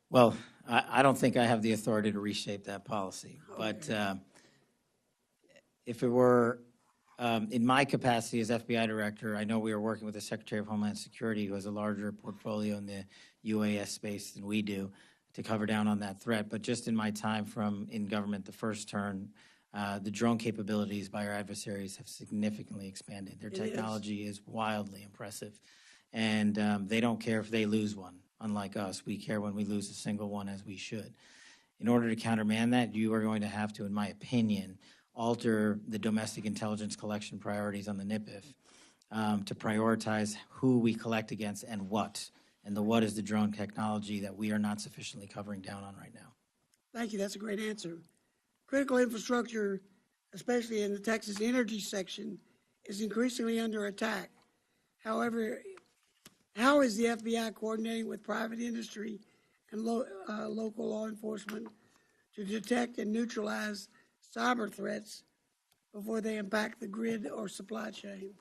Well, I don't think I have the authority to reshape that policy, but if it were in my capacity as FBI director, I know we are working with the Secretary of Homeland Security, who has a larger portfolio in the UAS space than we do, to cover down on that threat. But just in my time in government, the first term, the drone capabilities by our adversaries have significantly expanded. Their technology is wildly impressive, and they don't care if they lose one. Unlike us, we care when we lose a single one, as we should. In order to countermand that, you are going to have to, in my opinion, alter the domestic intelligence collection priorities on the NIPIF to prioritize who we collect against and what. And the what is the drone technology that we are not sufficiently covering down on right now. Thank you. That's a great answer. Critical infrastructure, especially in the Texas energy section, is increasingly under attack. However, How is the FBI coordinating with private industry and local law enforcement to detect and neutralize cyber threats before they impact the grid or supply chain?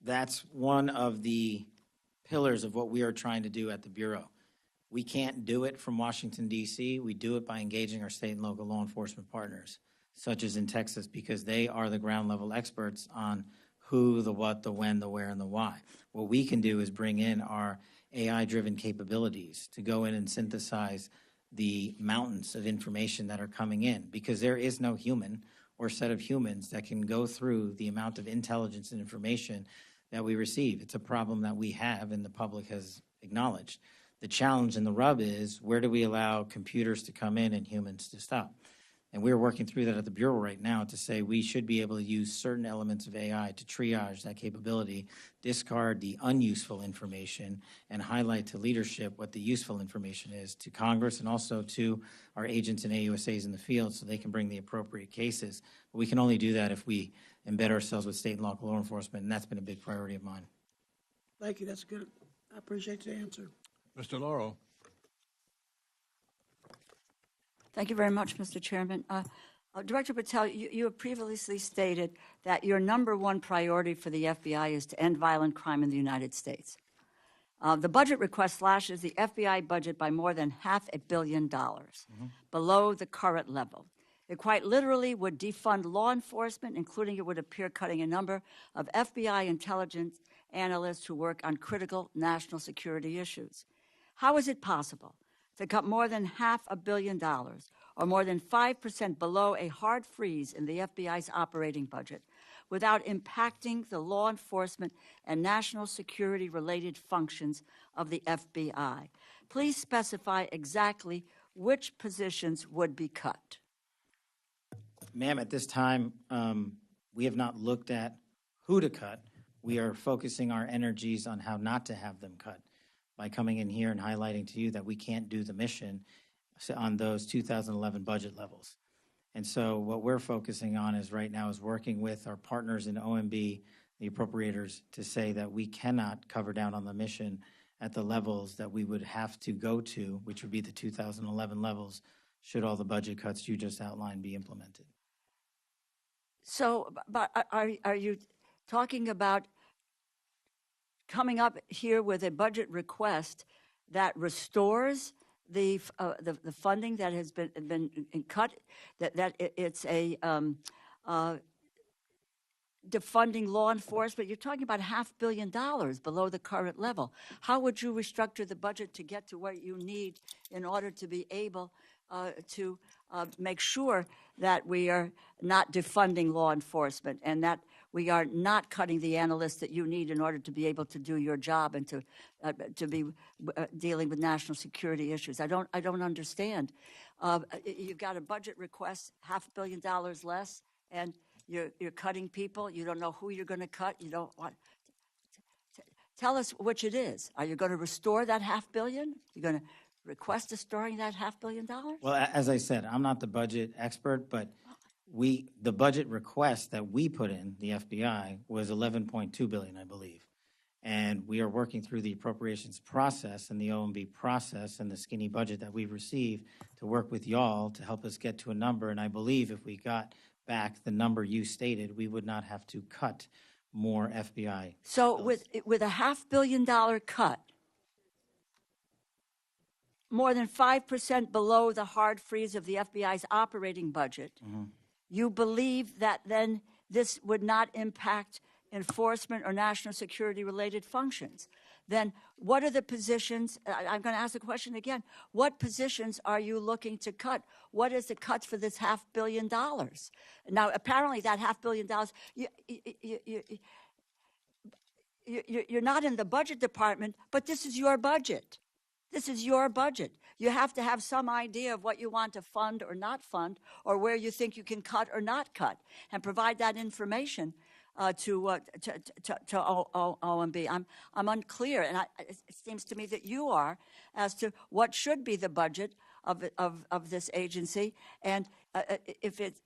That's one of the pillars of what we are trying to do at the Bureau. We can't do it from Washington, D.C. We do it by engaging our state and local law enforcement partners, such as in Texas, because they are the ground level experts on who, the what, the when, the where, and the why. What we can do is bring in our AI-driven capabilities to go in and synthesize the mountains of information that are coming in, because there is no human or set of humans that can go through the amount of intelligence and information that we receive. It's a problem that we have and the public has acknowledged. The challenge and the rub is, where do we allow computers to come in and humans to stop? And we're working through that at the Bureau right now to say we should be able to use certain elements of AI to triage that capability, discard the unuseful information, and highlight to leadership what the useful information is to Congress and also to our agents and AUSAs in the field so they can bring the appropriate cases. But we can only do that if we embed ourselves with state and local law enforcement, and that's been a big priority of mine. Thank you. That's good. I appreciate the answer. Mr. Laurel. Thank you very much, Mr. Chairman. Director Patel, you have previously stated that your number one priority for the FBI is to end violent crime in the United States. The budget request slashes the FBI budget by more than $500 million below the current level. It quite literally would defund law enforcement, including, it would appear, cutting a number of FBI intelligence analysts who work on critical national security issues. How is it possible to cut more than $500 million, or more than 5% below a hard freeze in the FBI's operating budget, without impacting the law enforcement and national security-related functions of the FBI? Please specify exactly which positions would be cut. Ma'am, at this time, we have not looked at who to cut. We are focusing our energies on how not to have them cut, by coming in here and highlighting to you that we can't do the mission on those 2011 budget levels. And so what we're focusing on is right now is working with our partners in OMB, the appropriators, to say that we cannot cover down on the mission at the levels that we would have to go to, which would be the 2011 levels, should all the budget cuts you just outlined be implemented. So, but are you talking about coming up here with a budget request that restores the funding that has been cut, that it's a defunding law enforcement? You're talking about $500 million below the current level. How would you restructure the budget to get to what you need in order to be able to make sure that we are not defunding law enforcement and that we are not cutting the analysts that you need in order to be able to do your job and to be dealing with national security issues? I don't understand. You've got a budget request, $500 million less, and you're cutting people. You don't know who you're going to cut. You don't want. Tell us which it is. Are you going to restore that $500 million? You're going to request restoring that $500 million? Well, as I said, I'm not the budget expert, but the budget request that we put in, the FBI, was $11.2 billion, I believe. And we are working through the appropriations process and the OMB process and the skinny budget that we've received to work with y'all to help us get to a number. And I believe if we got back the number you stated, we would not have to cut more FBI. So with a $500 million cut, more than 5% below the hard freeze of the FBI's operating budget, you believe that then this would not impact enforcement or national security related functions? Then what are the positions? I'm going to ask the question again. What positions are you looking to cut? What is the cuts for this $500 million? Now, apparently that $500 million, you're not in the budget department, but this is your budget. This is your budget. You have to have some idea of what you want to fund or not fund, or where you think you can cut or not cut, and provide that information to OMB. I'm unclear, and it seems to me that you are, as to what should be the budget of this agency, and if it's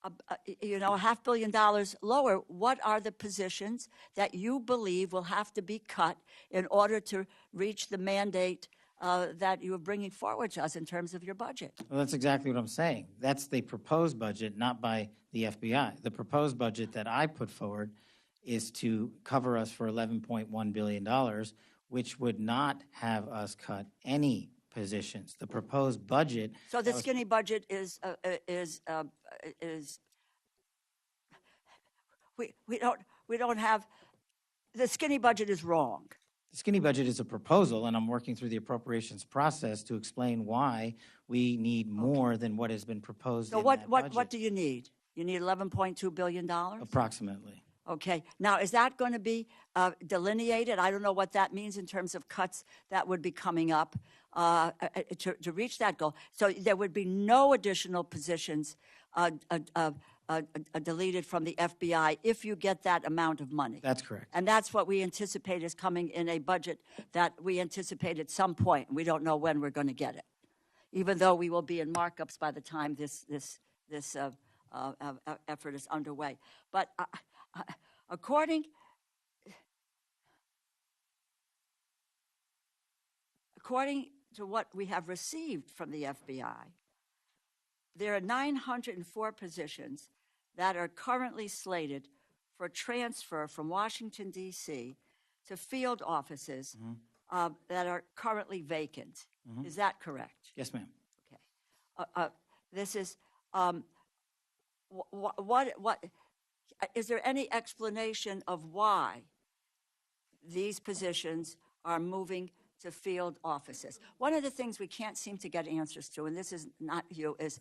$500 million lower, what are the positions that you believe will have to be cut in order to reach the mandate that you are bringing forward to us in terms of your budget? Well, that's exactly what I'm saying. That's the proposed budget, not by the FBI. The proposed budget that I put forward is to cover us for $11.1 billion, which would not have us cut any positions. The proposed budget. So the skinny budget is we don't have, the skinny budget is wrong. The skinny budget is a proposal, and I'm working through the appropriations process to explain why we need more than what has been proposed So in what that budget. what do you need? You need $11.2 billion? Approximately. Okay. Now, is that going to be delineated? I don't know what that means in terms of cuts that would be coming up to reach that goal. So there would be no additional positions deleted from the FBI if you get that amount of money. That's correct. And that's what we anticipate is coming in a budget that we anticipate at some point. We don't know when we're going to get it, even though we will be in markups by the time this effort is underway. But according to what we have received from the FBI, there are 904 positions that are currently slated for transfer from Washington, D.C. to field offices that are currently vacant. Is that correct? Yes, ma'am. Okay. This is, what, is there any explanation of why these positions are moving to field offices? One of the things we can't seem to get answers to, and this is not you, is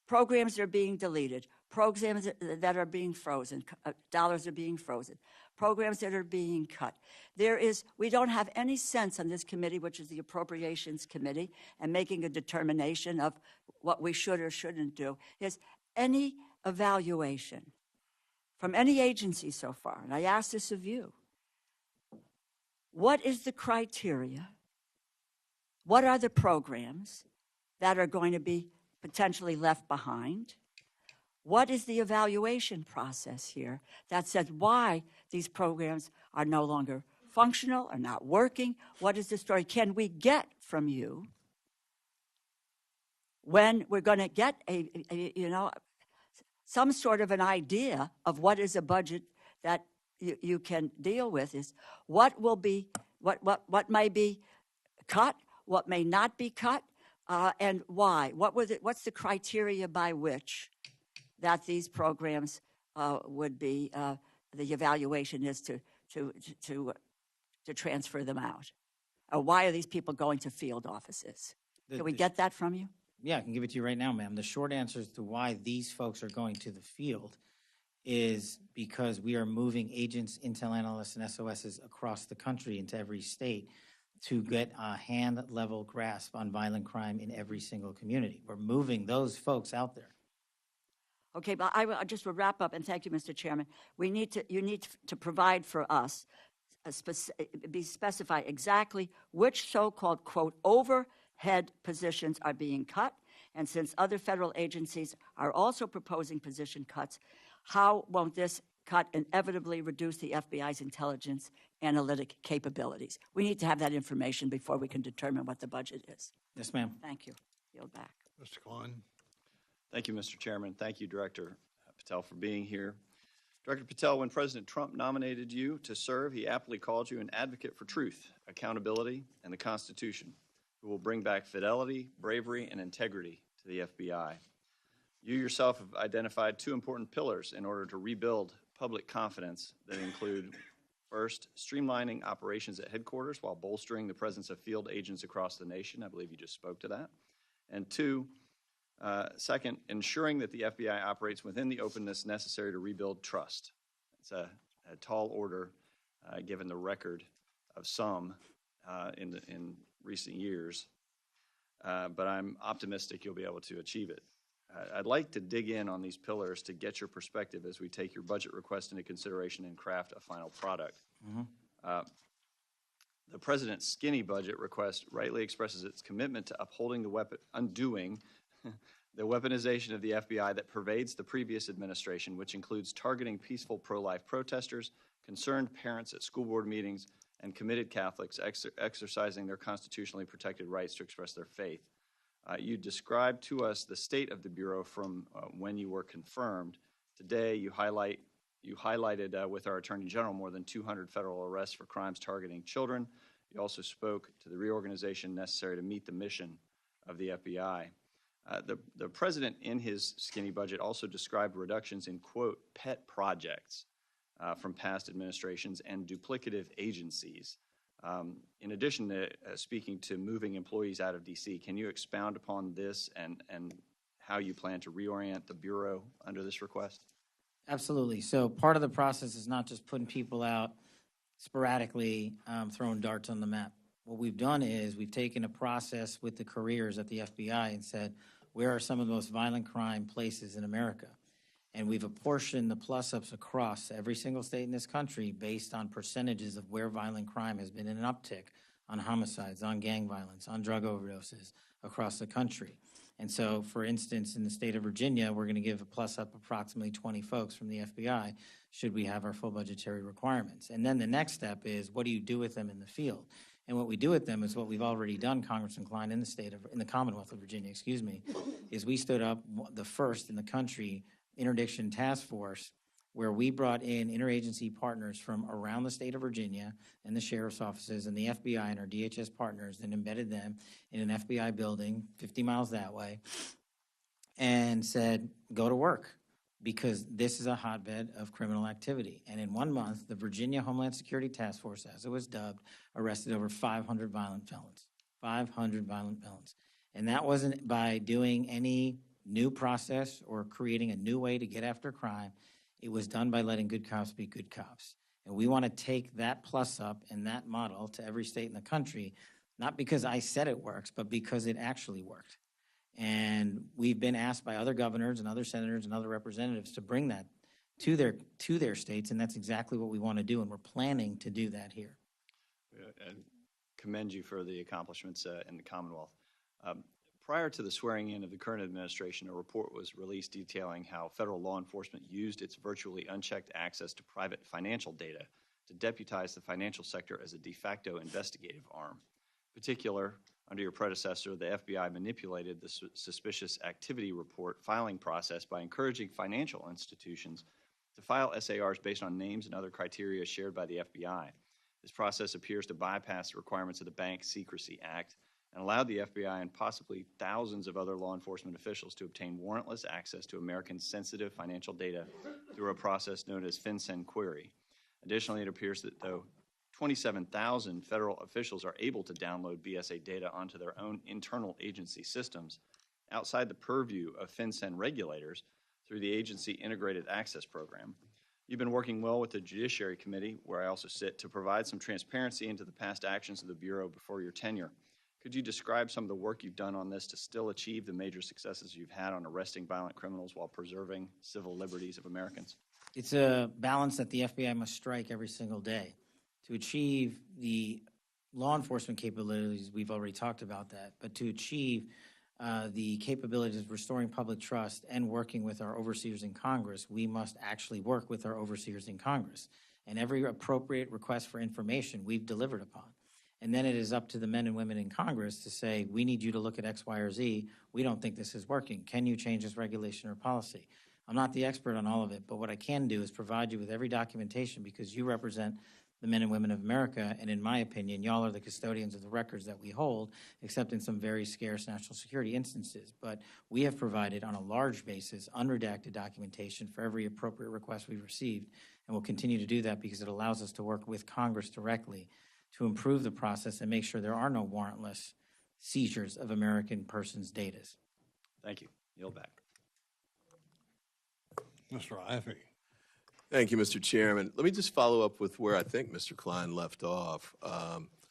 programs that are being deleted, programs that are being frozen, dollars are being frozen, programs that are being cut. We don't have any sense on this committee, which is the Appropriations Committee, and making a determination of what we should or shouldn't do, is any evaluation from any agency so far, and I ask this of you, what is the criteria? What are the programs that are going to be potentially left behind? What is the evaluation process here that says why these programs are no longer functional, are not working? What is the story? Can we get from you when we're going to get some sort of an idea of what is a budget that you can deal with? Is what will be, what may be cut, what may not be cut, and why? What's the criteria by which that these programs would be, the evaluation is to transfer them out? Or why are these people going to field offices? Can we get that from you? Yeah, I can give it to you right now, ma'am. The short answer as to why these folks are going to the field is because we are moving agents, intel analysts, and SOSs across the country into every state to get a hand-level grasp on violent crime in every single community. We're moving those folks out there. Okay, but I just will wrap up, and thank you, Mr. Chairman. You need to provide for us, be specified exactly which so-called, quote, overhead positions are being cut, and since other federal agencies are also proposing position cuts, how won't this cut inevitably reduce the FBI's intelligence analytic capabilities? We need to have that information before we can determine what the budget is. Yes, ma'am. Thank you. Yield back. Mr. Klein. Thank you, Mr. Chairman. Thank you, Director Patel, for being here. Director Patel, when President Trump nominated you to serve, he aptly called you an advocate for truth, accountability, and the Constitution, who will bring back fidelity, bravery, and integrity to the FBI. You yourself have identified two important pillars in order to rebuild public confidence that include, first, streamlining operations at headquarters while bolstering the presence of field agents across the nation. I believe you just spoke to that. And two, second, ensuring that the FBI operates within the openness necessary to rebuild trust. It's a tall order given the record of some in recent years, but I'm optimistic you'll be able to achieve it. I'd like to dig in on these pillars to get your perspective as we take your budget request into consideration and craft a final product. The President's skinny budget request rightly expresses its commitment to undoing The weaponization of the FBI that pervades the previous administration, which includes targeting peaceful pro-life protesters, concerned parents at school board meetings, and committed Catholics exercising their constitutionally protected rights to express their faith. You described to us the state of the Bureau from when you were confirmed. Today, you highlighted with our Attorney General more than 200 federal arrests for crimes targeting children. You also spoke to the reorganization necessary to meet the mission of the FBI. The president, in his skinny budget, also described reductions in, quote, pet projects from past administrations and duplicative agencies. In addition to speaking to moving employees out of D.C., can you expound upon this and how you plan to reorient the Bureau under this request? Absolutely. So part of the process is not just putting people out sporadically, throwing darts on the map. What we've done is we've taken a process with the careers at the FBI and said, where are some of the most violent crime places in America? And we've apportioned the plus-ups across every single state in this country based on percentages of where violent crime has been in an uptick on homicides, on gang violence, on drug overdoses across the country. And so, for instance, in the state of Virginia, we're going to give a plus-up approximately 20 folks from the FBI should we have our full budgetary requirements. And then the next step is, what do you do with them in the field? And what we do with them is what we've already done, Congressman Klein, in the Commonwealth of Virginia, is we stood up the first in the country interdiction task force where we brought in interagency partners from around the state of Virginia and the sheriff's offices and the FBI and our DHS partners and embedded them in an FBI building 50 miles that way and said, go to work, because this is a hotbed of criminal activity. And in 1 month, the Virginia Homeland Security Task Force, as it was dubbed, arrested over 500 violent felons. 500 violent felons. And that wasn't by doing any new process or creating a new way to get after crime. It was done by letting good cops be good cops. And we want to take that plus up and that model to every state in the country, not because I said it works, but because it actually worked. And we've been asked by other governors and other senators and other representatives to bring that to their states, and that's exactly what we want to do, and we're planning to do that here. And commend you for the accomplishments in the Commonwealth. Prior to the swearing in of the current administration, a report was released detailing how federal law enforcement used its virtually unchecked access to private financial data to deputize the financial sector as a de facto investigative arm. In particular, under your predecessor, the FBI manipulated the suspicious activity report filing process by encouraging financial institutions to file SARs based on names and other criteria shared by the FBI. This process appears to bypass the requirements of the Bank Secrecy Act and allowed the FBI and possibly thousands of other law enforcement officials to obtain warrantless access to Americans' sensitive financial data through a process known as FinCEN query. Additionally, it appears that though 27,000 federal officials are able to download BSA data onto their own internal agency systems outside the purview of FinCEN regulators through the agency integrated access program. You've been working well with the Judiciary Committee, where I also sit, to provide some transparency into the past actions of the Bureau before your tenure. Could you describe some of the work you've done on this to still achieve the major successes you've had on arresting violent criminals while preserving civil liberties of Americans? It's a balance that the FBI must strike every single day. To achieve the law enforcement capabilities, we've already talked about that, but to achieve the capabilities of restoring public trust and working with our overseers in Congress, we must actually work with our overseers in Congress. And every appropriate request for information we've delivered upon. And then it is up to the men and women in Congress to say, we need you to look at X, Y, or Z. We don't think this is working. Can you change this regulation or policy? I'm not the expert on all of it, but what I can do is provide you with every documentation because you represent the men and women of America, and in my opinion, y'all are the custodians of the records that we hold, except in some very scarce national security instances. But we have provided, on a large basis, unredacted documentation for every appropriate request we've received, and we'll continue to do that because it allows us to work with Congress directly to improve the process and make sure there are no warrantless seizures of American persons' data. Thank you. Yield back. Mr. Ivey. Thank you, Mr. Chairman. Let me just follow up with where I think Mr. Klein left off.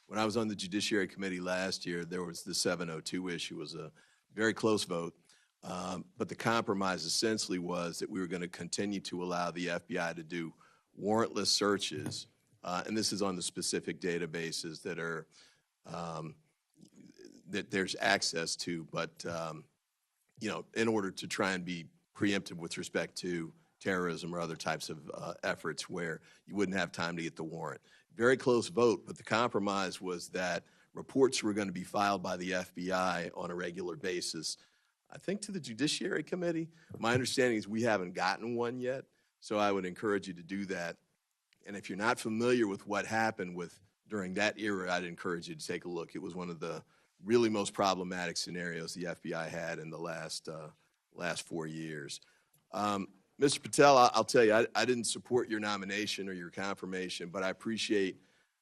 When I was on the Judiciary Committee last year, there was the 702 issue. It was a very close vote, but the compromise essentially was that we were going to continue to allow the FBI to do warrantless searches, and this is on the specific databases that are that there's access to, but in order to try and be preemptive with respect to terrorism or other types of efforts where you wouldn't have time to get the warrant. Very close vote, but the compromise was that reports were going to be filed by the FBI on a regular basis, I think to the Judiciary Committee. My understanding is we haven't gotten one yet, so I would encourage you to do that. And if you're not familiar with what happened during that era, I'd encourage you to take a look. It was one of the really most problematic scenarios the FBI had in the last 4 years. Mr. Patel, I'll tell you, I didn't support your nomination or your confirmation, but I appreciate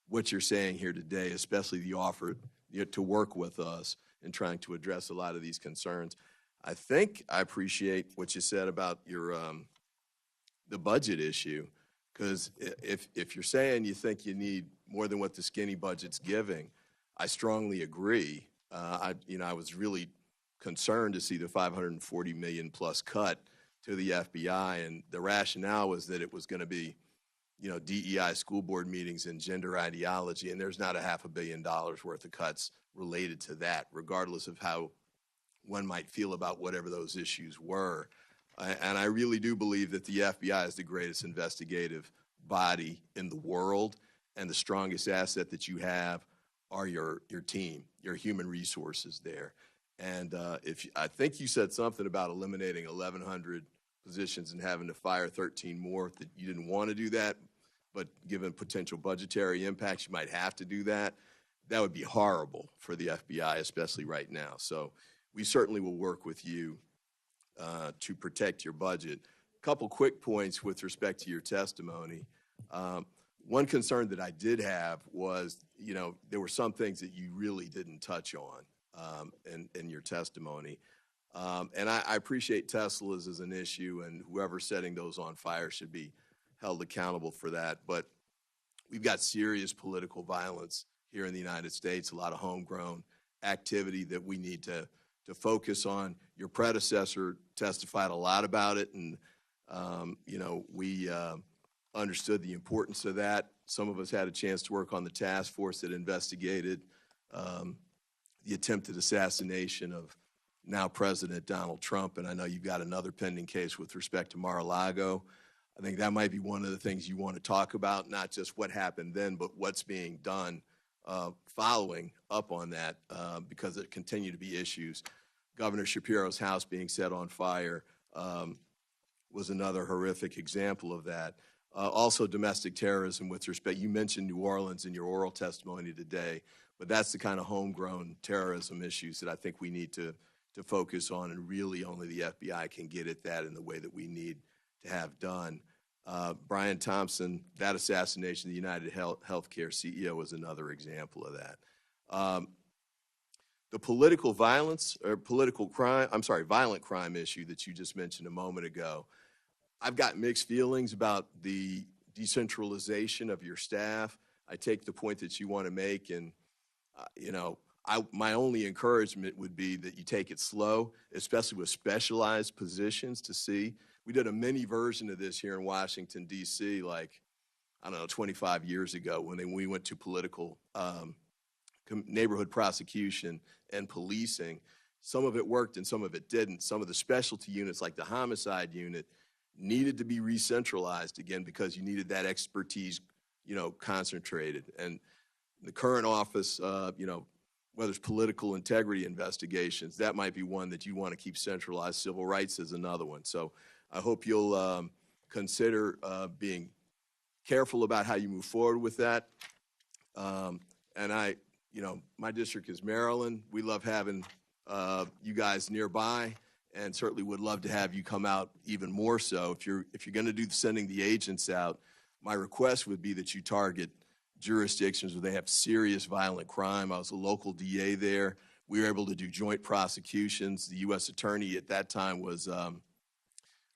what you're saying here today, especially the offer to work with us in trying to address a lot of these concerns. I think I appreciate what you said about your the budget issue, because if you're saying you think you need more than what the skinny budget's giving, I strongly agree. I was really concerned to see the $540 million plus cut to the FBI, and the rationale was that it was going to be, DEI school board meetings and gender ideology, and there's not $500 million worth of cuts related to that, regardless of how one might feel about whatever those issues were. And I really do believe that the FBI is the greatest investigative body in the world, and the strongest asset that you have are your team, your human resources there. And I think you said something about eliminating 1,100 positions and having to fire 13 more, that you didn't want to do that, but given potential budgetary impacts, you might have to do that. That would be horrible for the FBI, especially right now. So we certainly will work with you to protect your budget. A couple quick points with respect to your testimony. One concern that I did have was, there were some things that you really didn't touch on in your testimony. And I appreciate Tesla's as an issue, and whoever's setting those on fire should be held accountable for that. But we've got serious political violence here in the United States, a lot of homegrown activity that we need to focus on. Your predecessor testified a lot about it, and we understood the importance of that. Some of us had a chance to work on the task force that investigated the attempted assassination of now President Donald Trump, and I know you've got another pending case with respect to Mar-a-Lago. I think that might be one of the things you want to talk about, not just what happened then, but what's being done following up on that, because there continue to be issues. Governor Shapiro's house being set on fire was another horrific example of that. Also, domestic terrorism with respect, you mentioned New Orleans in your oral testimony today, but that's the kind of homegrown terrorism issues that I think we need to focus on, and really only the FBI can get at that in the way that we need to have done. Brian Thompson, that assassination of the United Healthcare CEO was another example of that. The political violence or violent crime issue that you just mentioned a moment ago, I've got mixed feelings about the decentralization of your staff. I take the point that you want to make, and my only encouragement would be that you take it slow, especially with specialized positions to see. We did a mini version of this here in Washington, D.C., 25 years ago when we went to political neighborhood prosecution and policing. Some of it worked and some of it didn't. Some of the specialty units, like the homicide unit, needed to be re-centralized again because you needed that expertise, concentrated. And the current office, whether it's political integrity investigations, that might be one that you want to keep centralized. Civil rights is another one. So I hope you'll consider being careful about how you move forward with that. And my district is Maryland. We love having you guys nearby, and certainly would love to have you come out even more so. If you're going to do sending the agents out, my request would be that you target jurisdictions where they have serious violent crime. I was a local DA there. We were able to do joint prosecutions. The U.S. attorney at that time was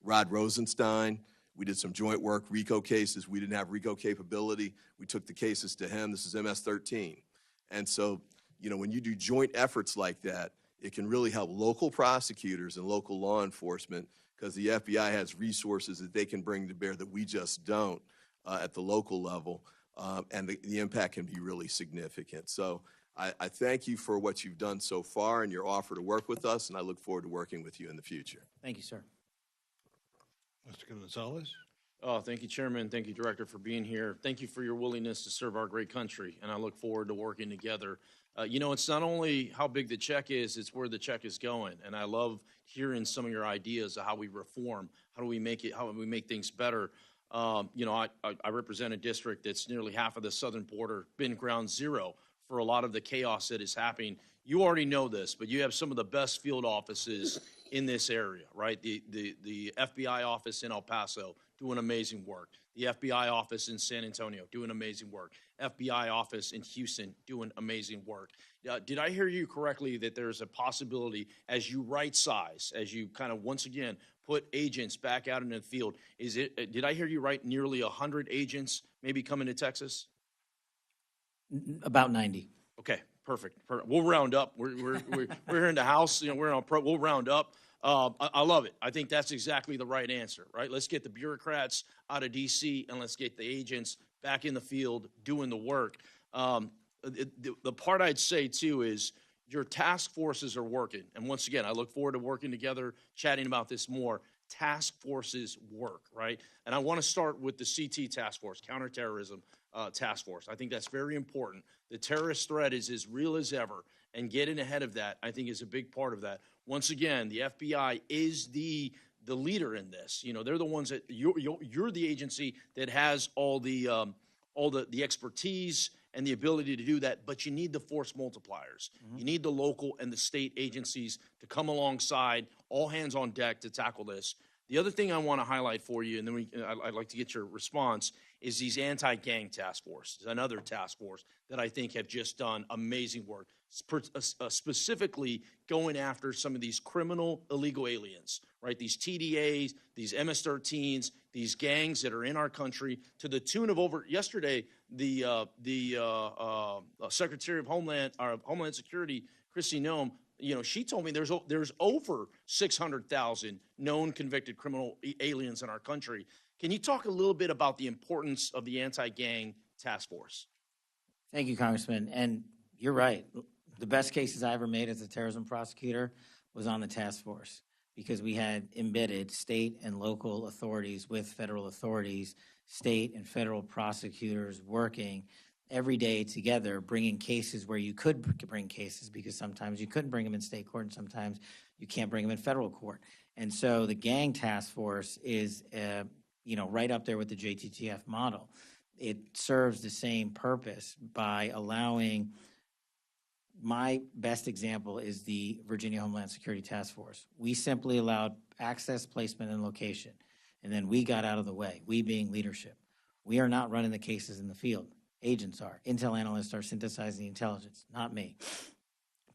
Rod Rosenstein. We did some joint work, RICO cases. We didn't have RICO capability. We took the cases to him. This is MS-13. And so, when you do joint efforts like that, it can really help local prosecutors and local law enforcement, because the FBI has resources that they can bring to bear that we just don't at the local level, and the impact can be really significant. So I thank you for what you've done so far and your offer to work with us, and I look forward to working with you in the future. Thank you, sir. Mr. Gonzalez? Oh, thank you, Chairman. Thank you, Director, for being here. Thank you for your willingness to serve our great country, and I look forward to working together. You know, it's not only how big the check is, it's where the check is going. And I love hearing some of your ideas of how we reform, how do we make things better. You know, I represent a district that's nearly half of the southern border, been ground zero for a lot of the chaos that is happening. You already know this, but you have some of the best field offices in this area, right? The FBI office in El Paso doing amazing work. The FBI office in San Antonio doing amazing work. FBI office in Houston doing amazing work. Did I hear you correctly that there's a possibility as you right size, as you kind of once again put agents back out in the field, did I hear you right, nearly 100 agents maybe coming to Texas? About 90. Okay, perfect. We'll round up. We're here in the House. You know, we'll round up. I love it. I think that's exactly the right answer, right? Let's get the bureaucrats out of D.C. and let's get the agents back in the field doing the work. The part I'd say, too, is your task forces are working. And once again, I look forward to working together, chatting about this more. Task forces work, right? And I want to start with the CT task force, counterterrorism task force. I think that's very important. The terrorist threat is as real as ever, and getting ahead of that, I think, is a big part of that. Once again, the FBI is the leader in this. You know, they're the ones that you're the agency that has all the expertise and the ability to do that, but you need the force multipliers. Mm-hmm. You need the local and the state agencies to come alongside, all hands on deck to tackle this. The other thing I want to highlight for you, and then I'd like to get your response, is these anti-gang task force, another task force that I think have just done amazing work, specifically going after some of these criminal illegal aliens, right? These TDAs, these MS-13s, these gangs that are in our country to the tune of yesterday, the Secretary of Homeland Security, Kristi Noem, you know, she told me there's over 600,000 known convicted criminal aliens in our country. Can you talk a little bit about the importance of the anti-gang task force? Thank you, Congressman. And you're right. The best cases I ever made as a terrorism prosecutor was on the task force because we had embedded state and local authorities with federal authorities, state and federal prosecutors working every day together, bringing cases where you could bring cases because sometimes you couldn't bring them in state court and sometimes you can't bring them in federal court. And so the gang task force is, right up there with the JTTF model. It serves the same purpose by allowing. My best example is the Virginia Homeland Security Task Force. We simply allowed access, placement, and location, and then we got out of the way, we being leadership. We are not running the cases in the field. Agents are. Intel analysts are synthesizing the intelligence, not me.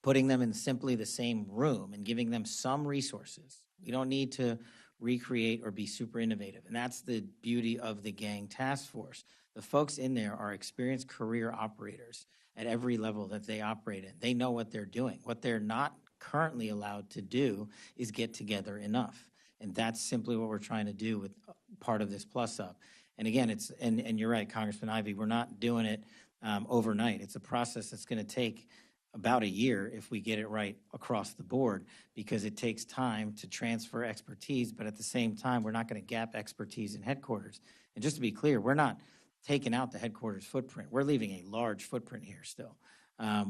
Putting them in simply the same room and giving them some resources. We don't need to recreate or be super innovative, and that's the beauty of the gang task force. The folks in there are experienced career operators at every level that they operate in. They know what they're doing. What they're not currently allowed to do is get together enough. And that's simply what we're trying to do with part of this plus up. And again, and you're right, Congressman Ivey, we're not doing it overnight. It's a process that's going to take about a year if we get it right across the board because it takes time to transfer expertise, but at the same time, we're not going to gap expertise in headquarters. And just to be clear, we're not taking out the headquarters footprint. We're leaving a large footprint here still.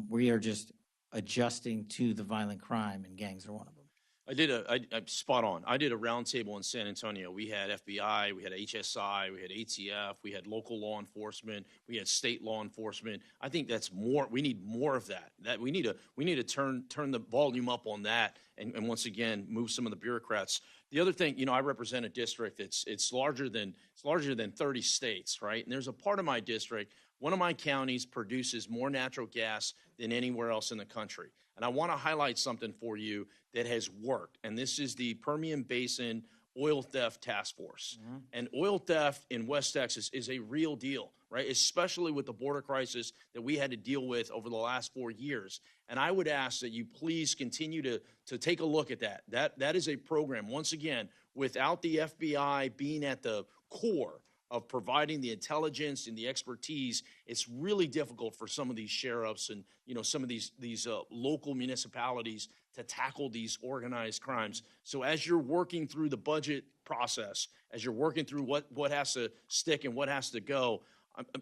We are just adjusting to the violent crime, and gangs are one of them. I'm spot on. I did a roundtable in San Antonio. We had FBI, we had HSI, we had ATF, we had local law enforcement, we had state law enforcement. I think that's more. We need more of that. We need to turn the volume up on that, and once again move some of the bureaucrats. The other thing, I represent a district it's larger than 30 states, right? And there's a part of my district, one of my counties produces more natural gas than anywhere else in the country. And I want to highlight something for you that has worked, and this is the Permian Basin Oil Theft Task Force. Mm-hmm. And oil theft in West Texas is a real deal, right? Especially with the border crisis that we had to deal with over the last 4 years. And I would ask that you please continue to take a look at that. That is a program, once again, without the FBI being at the core, of providing the intelligence and the expertise, it's really difficult for some of these sheriffs and, some of these local municipalities to tackle these organized crimes. So as you're working through the budget process, as you're working through what has to stick and what has to go,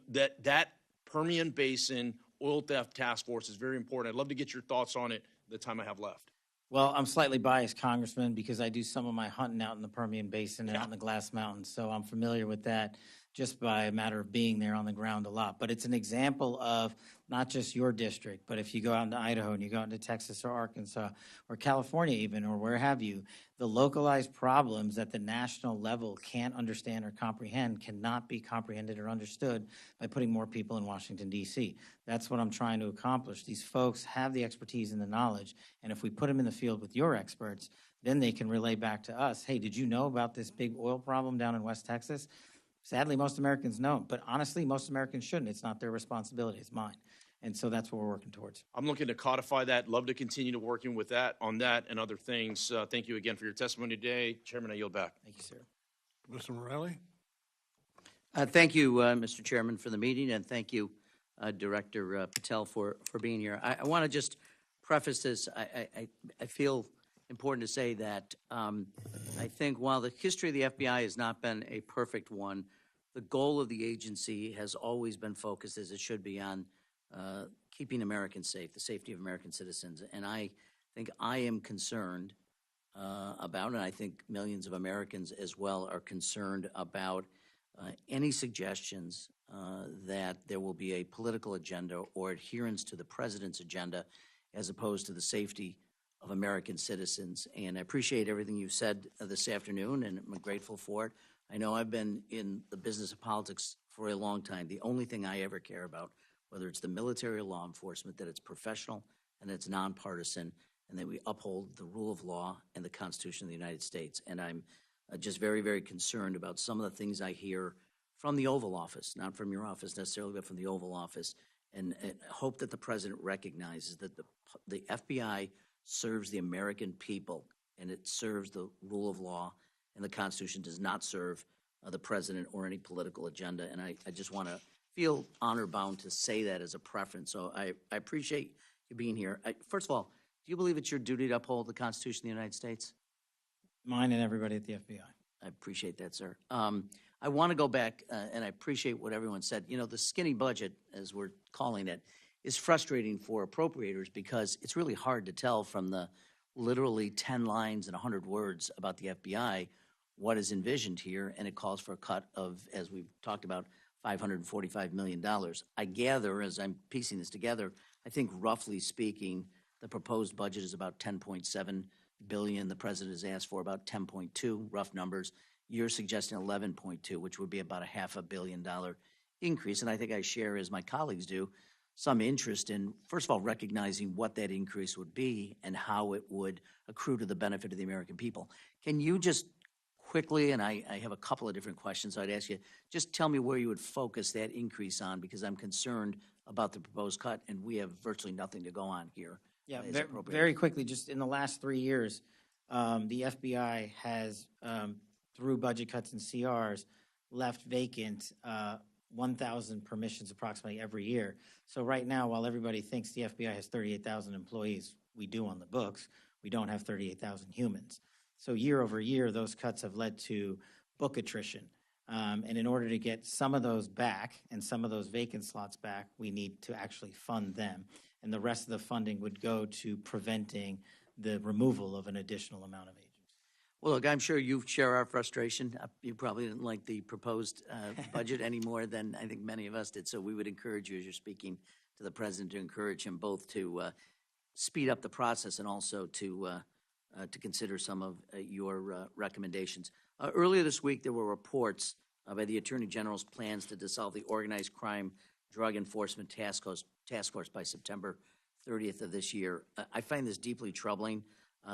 that Permian Basin Oil Theft Task Force is very important. I'd love to get your thoughts on it the time I have left. Well, I'm slightly biased, Congressman, because I do some of my hunting out in the Permian Basin and out in the Glass Mountains, so I'm familiar with that just by a matter of being there on the ground a lot. But it's an example of not just your district, but if you go out into Idaho and you go out into Texas or Arkansas or California even, or where have you, the localized problems that the national level can't understand or comprehend cannot be comprehended or understood by putting more people in Washington, D.C. That's what I'm trying to accomplish. These folks have the expertise and the knowledge, and if we put them in the field with your experts, then they can relay back to us, hey, did you know about this big oil problem down in West Texas? Sadly, most Americans know, but honestly, most Americans shouldn't. It's not their responsibility, it's mine. And so that's what we're working towards. I'm looking to codify that. Love to continue to working with that on that and other things. Thank you again for your testimony today. Chairman, I yield back. Thank you, sir. Mr. Morelli? Thank you, Mr. Chairman, for the meeting, and thank you, Director Patel, for being here. I want to just preface this. I feel important to say that I think while the history of the FBI has not been a perfect one, the goal of the agency has always been focused, as it should be, on keeping Americans safe, the safety of American citizens. And I think I am concerned about, and I think millions of Americans as well are concerned about any suggestions that there will be a political agenda or adherence to the president's agenda as opposed to the safety of American citizens. And I appreciate everything you said this afternoon, and I'm grateful for it. I know I've been in the business of politics for a long time. The only thing I ever care about, whether it's the military or law enforcement, that it's professional and it's nonpartisan, and that we uphold the rule of law and the Constitution of the United States. And I'm just very, very concerned about some of the things I hear from the Oval Office, not from your office necessarily, but from the Oval Office, and hope that the president recognizes that the FBI serves the American people, and it serves the rule of law, and the Constitution does not serve the president or any political agenda. And I just want to feel honor-bound to say that as a preference. So I appreciate you being here. First of all, do you believe it's your duty to uphold the Constitution of the United States? Mine and everybody at the FBI. I appreciate that, sir. I want to go back, and I appreciate what everyone said. You know, the skinny budget, as we're calling it, is frustrating for appropriators because it's really hard to tell from the literally 10 lines and 100 words about the FBI what is envisioned here, and it calls for a cut of, as we've talked about, $545 million. I gather, as I'm piecing this together, I think roughly speaking, the proposed budget is about $10.7 billion. The president has asked for about 10.2, rough numbers. You're suggesting 11.2, which would be about a $500 million increase. And I think I share, as my colleagues do, some interest in, first of all, recognizing what that increase would be and how it would accrue to the benefit of the American people. Can you just quickly, and I have a couple of different questions I'd ask you, just tell me where you would focus that increase on, because I'm concerned about the proposed cut, and we have virtually nothing to go on here. Yeah, very quickly, just in the last 3 years, the FBI has, through budget cuts and CRs, left vacant 1,000 permissions approximately every year. So right now, while everybody thinks the FBI has 38,000 employees, we do on the books, we don't have 38,000 humans. So year over year, those cuts have led to book attrition. And in order to get some of those back and some of those vacant slots back, we need to actually fund them. And the rest of the funding would go to preventing the removal of an additional amount of agents. Well, look, I'm sure you share our frustration. You probably didn't like the proposed budget any more than I think many of us did. So we would encourage you, as you're speaking to the president, to encourage him both to speed up the process and also to consider some of your recommendations. Earlier this week, there were reports by the Attorney General's plans to dissolve the Organized Crime Drug Enforcement Task Force by September 30th of this year. I find this deeply troubling.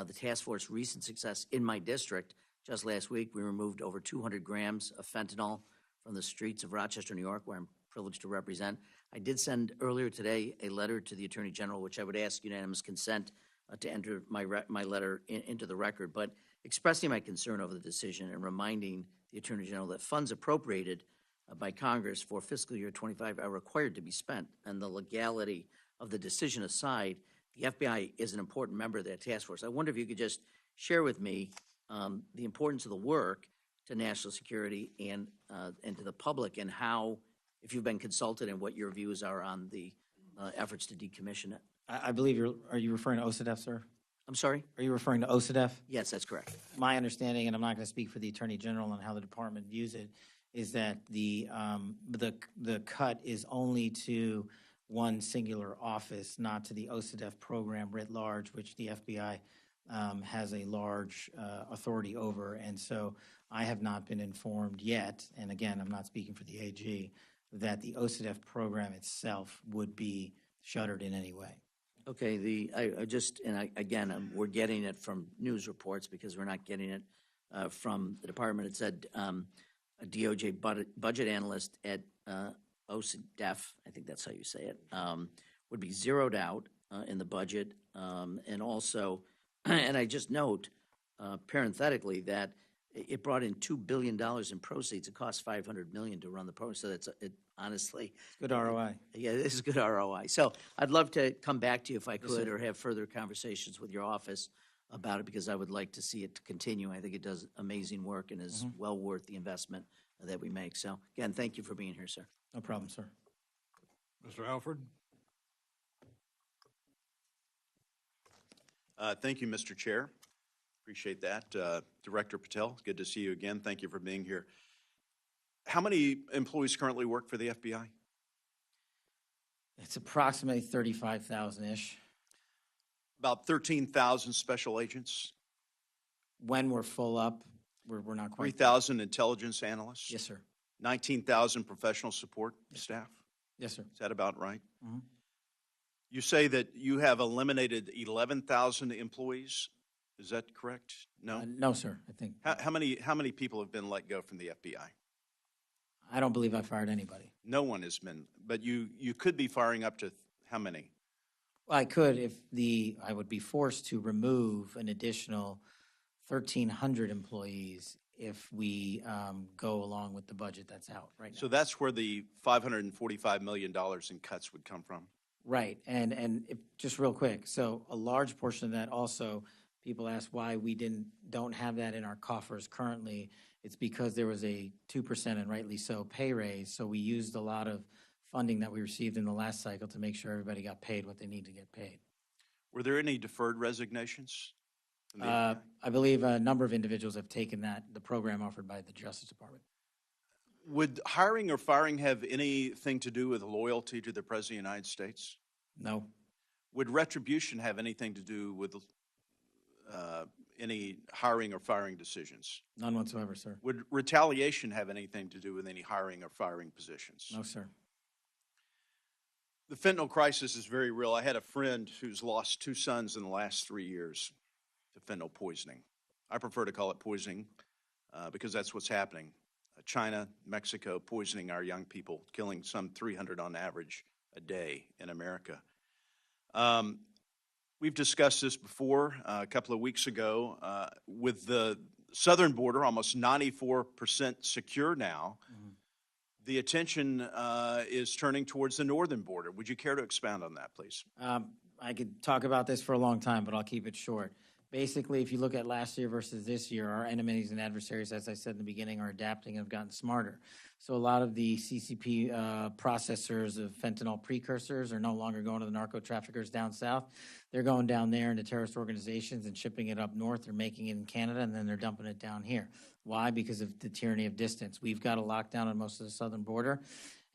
The task force recent success in my district, just last week, we removed over 200 grams of fentanyl from the streets of Rochester, New York, where I'm privileged to represent. I did send earlier today a letter to the Attorney General, which I would ask unanimous consent to enter my letter into the record, but expressing my concern over the decision and reminding the Attorney General that funds appropriated by Congress for fiscal year 25 are required to be spent. And the legality of the decision aside, the FBI is an important member of that task force. I wonder if you could just share with me the importance of the work to national security and to the public, and how, if you've been consulted, and what your views are on the efforts to decommission it. I believe are you referring to OCDEF, sir? I'm sorry? Are you referring to OCDEF? Yes, that's correct. My understanding, and I'm not going to speak for the Attorney General on how the department views it, is that the cut is only to one singular office, not to the OCDEF program writ large, which the FBI has a large authority over. And so I have not been informed yet, and again, I'm not speaking for the AG, that the OCDEF program itself would be shuttered in any way. Okay, we're getting it from news reports because we're not getting it from the department. It said a DOJ budget analyst at OCDEF, I think that's how you say it, would be zeroed out in the budget. And also, and I just note parenthetically that it brought in $2 billion in proceeds. It cost $500 million to run the program. So honestly, Good ROI. yeah, this is good ROI. So I'd love to come back to you if I could, or have further conversations with your office about it, because I would like to see it continue. I think it does amazing work and is well worth the investment that we make. So again, thank you for being here, sir. No problem, sir. Mr. Alford? Thank you, Mr. Chair. Appreciate that. Director Patel, good to see you again. Thank you for being here. How many employees currently work for the FBI? It's approximately 35,000-ish. About 13,000 special agents, When we're full up, we're not quite. 3,000 intelligence analysts, Yes, sir. 19,000 professional support staff. Yes, sir. Is that about right? Mhm. You say that you have eliminated 11,000 employees. Is that correct? No? No, sir. I think How many people have been let go from the FBI? I don't believe I fired anybody. No one has been, but you could be firing up to how many? Well, I could if I would be forced to remove an additional 1,300 employees if we go along with the budget that's out right now. So that's where the $545 million in cuts would come from. Right, and just real quick, so a large portion of that also, people ask why we don't have that in our coffers currently. It's because there was a 2%, and rightly so, pay raise, so we used a lot of funding that we received in the last cycle to make sure everybody got paid what they need to get paid. Were there any deferred resignations? from the FBI? I believe a number of individuals have taken the program offered by the Justice Department. Would hiring or firing have anything to do with loyalty to the President of the United States? No, Would retribution have anything to do with any hiring or firing decisions? none whatsoever, sir. Would retaliation have anything to do with any hiring or firing positions? No, sir. The fentanyl crisis is very real. I had a friend who's lost 2 sons in the last 3 years to fentanyl poisoning. I prefer to call it poisoning because that's what's happening. China, Mexico, poisoning our young people, killing some 300 on average a day in America. We've discussed this before a couple of weeks ago. With the southern border almost 94% secure now, the attention is turning towards the northern border. Would you care to expound on that, please? I could talk about this for a long time, but I'll keep it short. Basically, if you look at last year versus this year, our enemies and adversaries, as I said in the beginning, are adapting and have gotten smarter. So a lot of the CCP processors of fentanyl precursors are no longer going to the narco traffickers down south. They're going down there into terrorist organizations and shipping it up north. They're making it in Canada, and then they're dumping it down here. Why? Because of the tyranny of distance. We've got a lockdown on most of the southern border.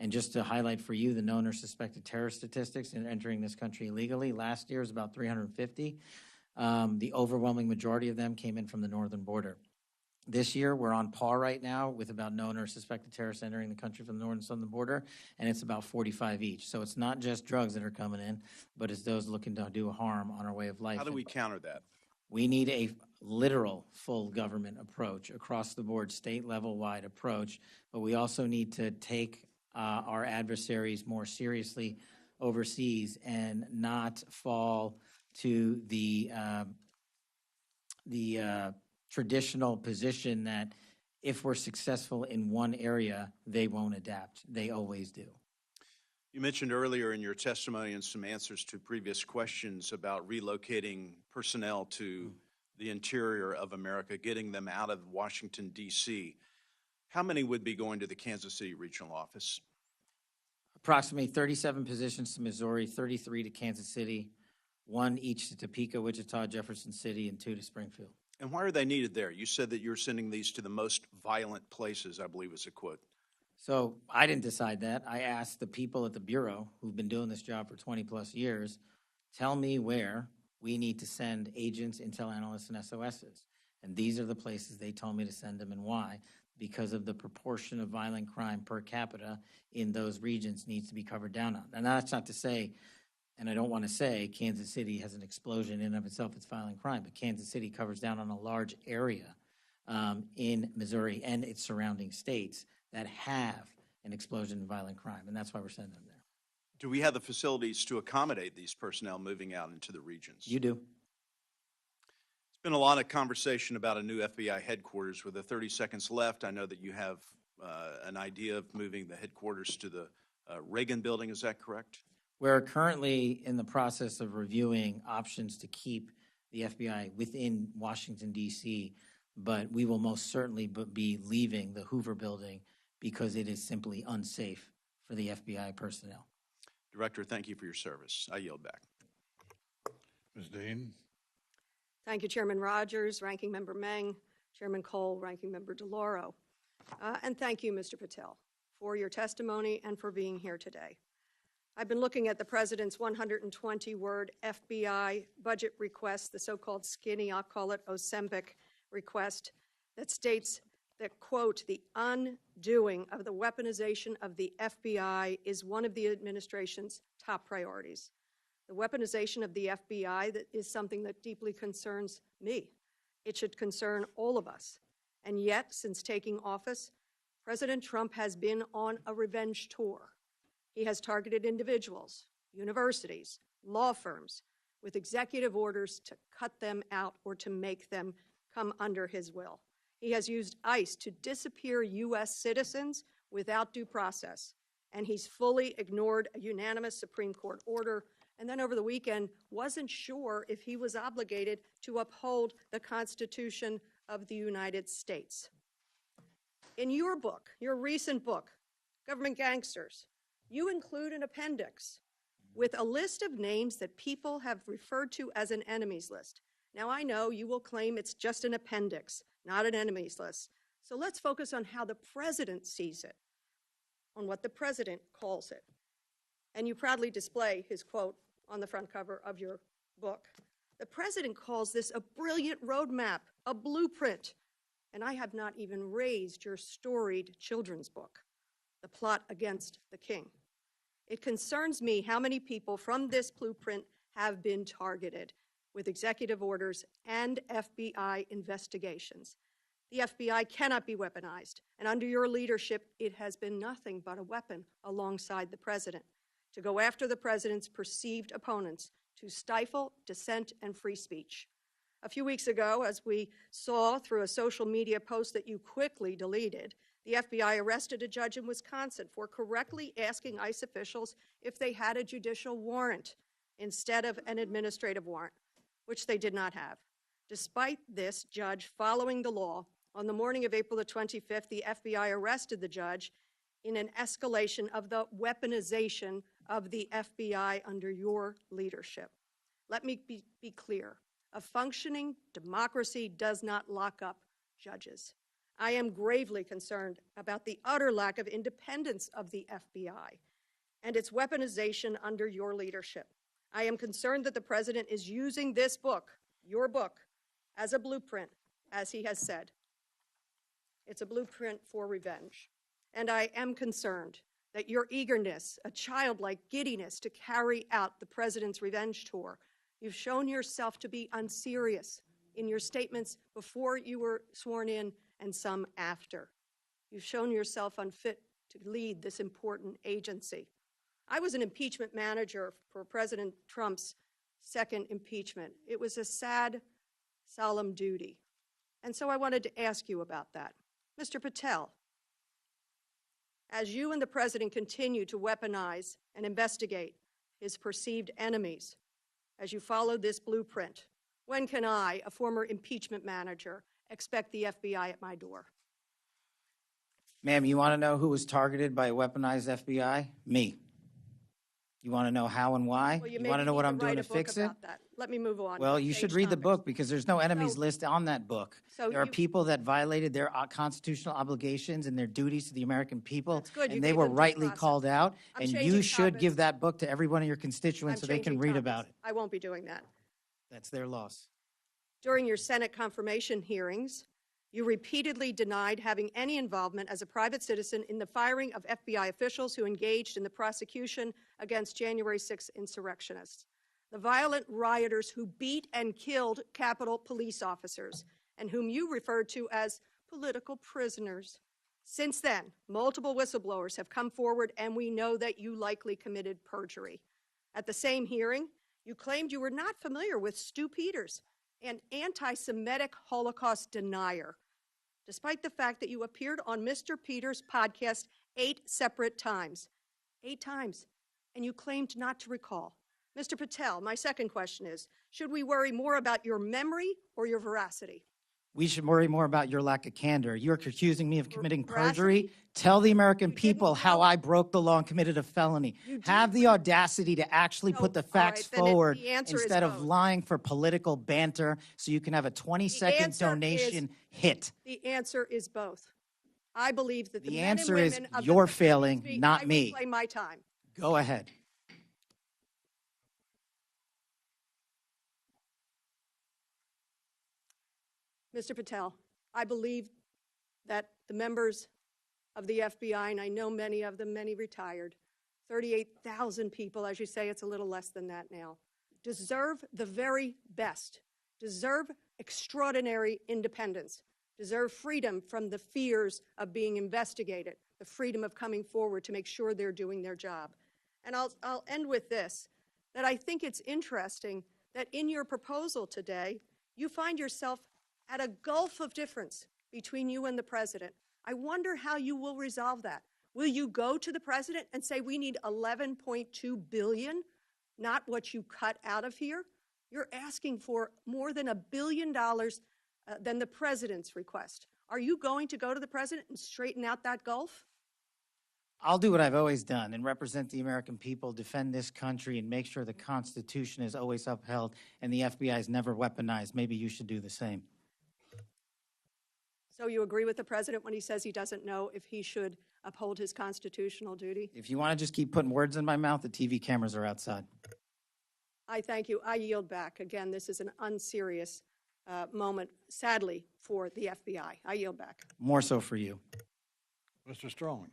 And just to highlight for you the known or suspected terrorist statistics in entering this country illegally, last year was about 350. The overwhelming majority of them came in from the northern border. This year, we're on par right now with about known or suspected terrorists entering the country from the northern and southern border, and it's about 45 each. So it's not just drugs that are coming in, but it's those looking to do harm on our way of life. How do we counter that? We need a literal full government approach, across the board, state level wide approach, but we also need to take our adversaries more seriously overseas and not fall to the traditional position that if we're successful in one area, they won't adapt. They always do. You mentioned earlier in your testimony and some answers to previous questions about relocating personnel to the interior of America, getting them out of Washington, D.C. How many would be going to the Kansas City regional office? Approximately 37 positions to Missouri, 33 to Kansas City, 1 each to Topeka, Wichita, Jefferson City, and 2 to Springfield. And why are they needed there? You said that you're sending these to the most violent places, I believe is a quote. So I didn't decide that. I asked the people at the Bureau who've been doing this job for 20 plus years, tell me where we need to send agents, intel analysts, and SOSs. And these are the places they told me to send them and why. Because of the proportion of violent crime per capita in those regions needs to be covered down on. And that's not to say, and I don't want to say Kansas City has an explosion in and of itself, it's violent crime, but Kansas City covers down on a large area in Missouri and its surrounding states that have an explosion in violent crime, and that's why we're sending them there. Do we have the facilities to accommodate these personnel moving out into the regions? You do. There's been a lot of conversation about a new FBI headquarters. With the 30 seconds left, I know that you have an idea of moving the headquarters to the Reagan building. Is that correct? We're currently in the process of reviewing options to keep the FBI within Washington, D.C., but we will most certainly be leaving the Hoover building because it is simply unsafe for the FBI personnel. Director, thank you for your service. I yield back. Ms. Dean? Thank you, Chairman Rogers, Ranking Member Meng, Chairman Cole, Ranking Member DeLauro. And thank you, Mr. Patel, for your testimony and for being here today. I've been looking at the President's 120-word FBI budget request, the so-called skinny, I'll call it Ozempic request, that states that, quote, the undoing of the weaponization of the FBI is one of the administration's top priorities. The weaponization of the FBI is something that deeply concerns me. It should concern all of us. And yet, since taking office, President Trump has been on a revenge tour. He has targeted individuals, universities, law firms, with executive orders to cut them out or to make them come under his will. He has used ICE to disappear U.S. citizens without due process, and he's fully ignored a unanimous Supreme Court order, and then over the weekend wasn't sure if he was obligated to uphold the Constitution of the United States. In your book, your recent book, Government Gangsters, you include an appendix with a list of names that people have referred to as an enemies list. Now, I know you will claim it's just an appendix, not an enemies list. So let's focus on how the president sees it, on what the president calls it. And you proudly display his quote on the front cover of your book. The president calls this a brilliant roadmap, a blueprint. And I have not even raised your storied children's book, The Plot Against the King. It concerns me how many people from this blueprint have been targeted with executive orders and FBI investigations. The FBI cannot be weaponized, and under your leadership, it has been nothing but a weapon alongside the president to go after the president's perceived opponents, to stifle dissent and free speech. A few weeks ago, as we saw through a social media post that you quickly deleted, the FBI arrested a judge in Wisconsin for correctly asking ICE officials if they had a judicial warrant instead of an administrative warrant, which they did not have. Despite this judge following the law, on the morning of April the 25th, the FBI arrested the judge in an escalation of the weaponization of the FBI under your leadership. Let me be clear. A functioning democracy does not lock up judges. I am gravely concerned about the utter lack of independence of the FBI and its weaponization under your leadership. I am concerned that the president is using this book, your book, as a blueprint, as he has said. It's a blueprint for revenge. And I am concerned that your eagerness, a childlike giddiness to carry out the president's revenge tour, you've shown yourself to be unserious in your statements before you were sworn in and some after. You've shown yourself unfit to lead this important agency. I was an impeachment manager for President Trump's second impeachment. It was a sad, solemn duty. And so I wanted to ask you about that. Mr. Patel, as you and the President continue to weaponize and investigate his perceived enemies, as you follow this blueprint, when can I, a former impeachment manager, expect the FBI at my door? Ma'am, you want to know who was targeted by a weaponized FBI? Me. You want to know how and why? Well, You maybe want to know what need I'm doing write to a book fix it? about that. Let me move on. Well, you should Change read the topics. book because there's no enemies So- list on that book. So There are you- people that violated their constitutional obligations and their duties to the American people, That's good. You and they gave were them due rightly process. called out. I'm And you changing should give topics. that book to every one of your I'm constituents so they can changing read topics. about it. I won't be doing that. That's their loss. During your Senate confirmation hearings, you repeatedly denied having any involvement as a private citizen in the firing of FBI officials who engaged in the prosecution against January 6 insurrectionists, the violent rioters who beat and killed Capitol police officers, and whom you referred to as political prisoners. Since then, multiple whistleblowers have come forward, and we know that you likely committed perjury. At the same hearing, you claimed you were not familiar with Stu Peters, an anti-Semitic Holocaust denier, despite the fact that you appeared on Mr. Peters' podcast 8 separate times. 8 times. And you claimed not to recall. Mr. Patel, my second question is, should we worry more about your memory or your veracity? We should worry more about your lack of candor. You're accusing me of committing Veracity? perjury. Tell the American You didn't people how know- I broke the law and committed a felony. You did, Have the but- audacity to actually No, put the all facts right, then it- forward the answer is instead of both. lying for political banter so you can have a 20-second answer donation hit. The answer is both. I believe that the The men and answer is women of you're the failing, Excuse me, not I me. reclaim my time. Go ahead. Mr. Patel, I believe that the members of the FBI, and I know many of them, many retired, 38,000 people, as you say, it's a little less than that now, deserve the very best, deserve extraordinary independence, deserve freedom from the fears of being investigated, the freedom of coming forward to make sure they're doing their job. And I'll end with this, that I think it's interesting that in your proposal today, you find yourself at a gulf of difference between you and the president. I wonder how you will resolve that. Will you go to the president and say we need $11.2 billion, not what you cut out of here? You're asking for more than $1 billion than the president's request. Are you going to go to the president and straighten out that gulf? I'll do what I've always done and represent the American people, defend this country, and make sure the Constitution is always upheld and the FBI is never weaponized. Maybe you should do the same. So you agree with the president when he says he doesn't know if he should uphold his constitutional duty? If you want to just keep putting words in my mouth, the TV cameras are outside. I thank you. I yield back. Again, this is an unserious moment, sadly, for the FBI. I yield back. More so for you. Mr. Strong.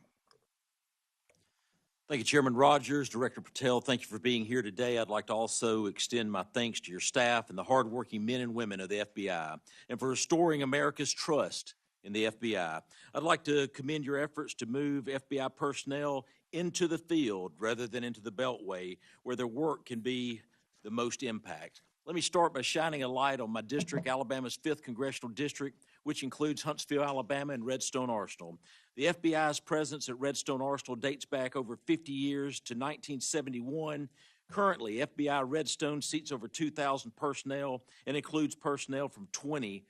Thank you, Chairman Rogers. Director Patel, thank you for being here today. I'd like to also extend my thanks to your staff and the hardworking men and women of the FBI and for restoring America's trust in the FBI. I'd like to commend your efforts to move FBI personnel into the field rather than into the Beltway, where their work can be the most impact. Let me start by shining a light on my district, Alabama's 5th Congressional District, which includes Huntsville, Alabama, and Redstone Arsenal. The FBI's presence at Redstone Arsenal dates back over 50 years to 1971. Currently, FBI Redstone seats over 2,000 personnel and includes personnel from 20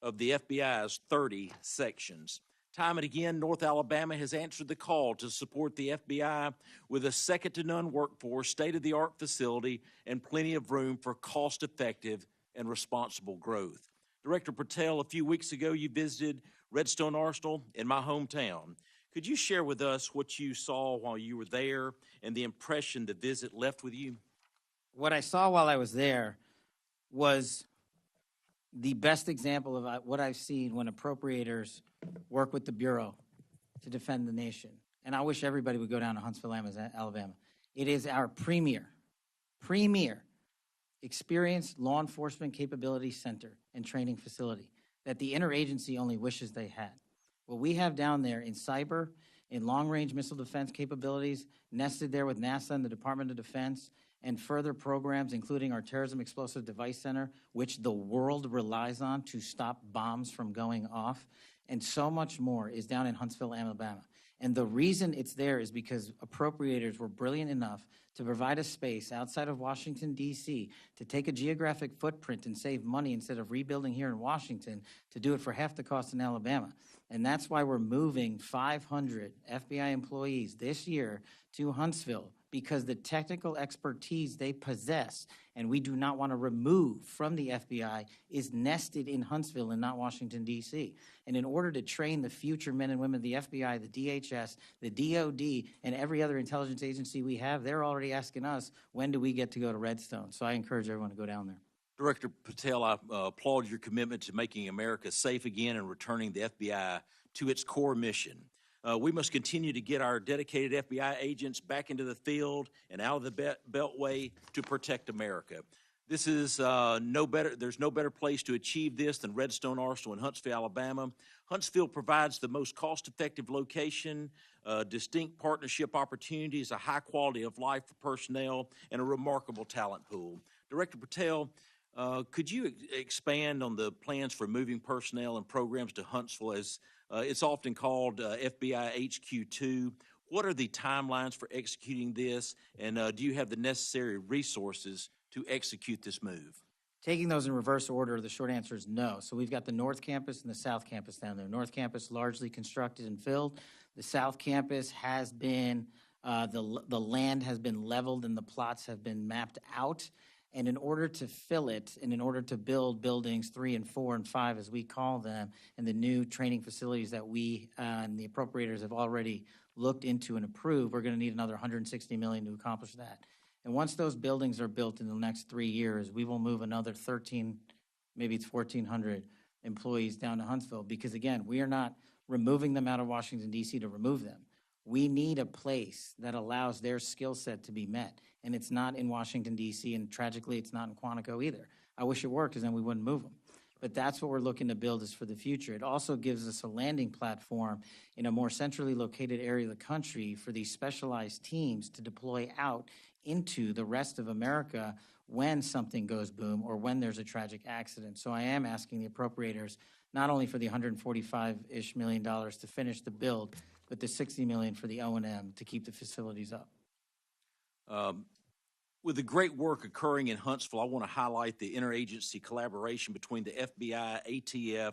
of the FBI's 30 sections. Time and again, North Alabama has answered the call to support the FBI with a second-to-none workforce, state-of-the-art facility, and plenty of room for cost-effective and responsible growth. Director Patel, a few weeks ago, you visited Redstone Arsenal in my hometown. Could you share with us what you saw while you were there and the impression the visit left with you? What I saw while I was there was the best example of what I've seen when appropriators work with the Bureau to defend the nation. And I wish everybody would go down to Huntsville, Alabama. It is our premier experienced law enforcement capability center and training facility that the interagency only wishes they had. What we have down there in cyber, in long-range missile defense capabilities, nested there with NASA and the Department of Defense, and further programs, including our Terrorism Explosive Device Center, which the world relies on to stop bombs from going off, and so much more is down in Huntsville, Alabama. And the reason it's there is because appropriators were brilliant enough to provide a space outside of Washington, D.C., to take a geographic footprint and save money instead of rebuilding here in Washington, to do it for half the cost in Alabama. And that's why we're moving 500 FBI employees this year to Huntsville, because the technical expertise they possess, and we do not want to remove from the FBI, is nested in Huntsville and not Washington, D.C. And in order to train the future men and women of the FBI, the DHS, the DOD, and every other intelligence agency we have, they're already asking us, when do we get to go to Redstone? So I encourage everyone to go down there. Director Patel, I applaud your commitment to making America safe again and returning the FBI to its core mission. We must continue to get our dedicated FBI agents back into the field and out of the beltway to protect America. This is there's no better place to achieve this than Redstone Arsenal in Huntsville, Alabama. Huntsville provides the most cost-effective location, distinct partnership opportunities, a high quality of life for personnel, and a remarkable talent pool. Director Patel, could you expand on the plans for moving personnel and programs to Huntsville, as it's often called FBI HQ2? What are the timelines for executing this, and do you have the necessary resources to execute this move? Taking those in reverse order, the short answer is no. So we've got the North Campus and the South Campus down there. North Campus largely constructed and filled. The South Campus has been, the land has been leveled and the plots have been mapped out. And in order to fill it, and in order to build buildings 3 and 4 and 5, as we call them, and the new training facilities that we and the appropriators have already looked into and approved, we're going to need another $160 million to accomplish that. And once those buildings are built in the next 3 years, we will move another 13, maybe it's 1,400 employees down to Huntsville, because again, we are not removing them out of Washington, D.C. to remove them. We need a place that allows their skill set to be met. And it's not in Washington, D.C., and tragically, it's not in Quantico either. I wish it were, because then we wouldn't move them. But that's what we're looking to build is for the future. It also gives us a landing platform in a more centrally located area of the country for these specialized teams to deploy out into the rest of America when something goes boom or when there's a tragic accident. So I am asking the appropriators not only for the $145-ish million to finish the build, but the $60 million for the O&M to keep the facilities up. With the great work occurring in Huntsville, I want to highlight the interagency collaboration between the FBI, ATF,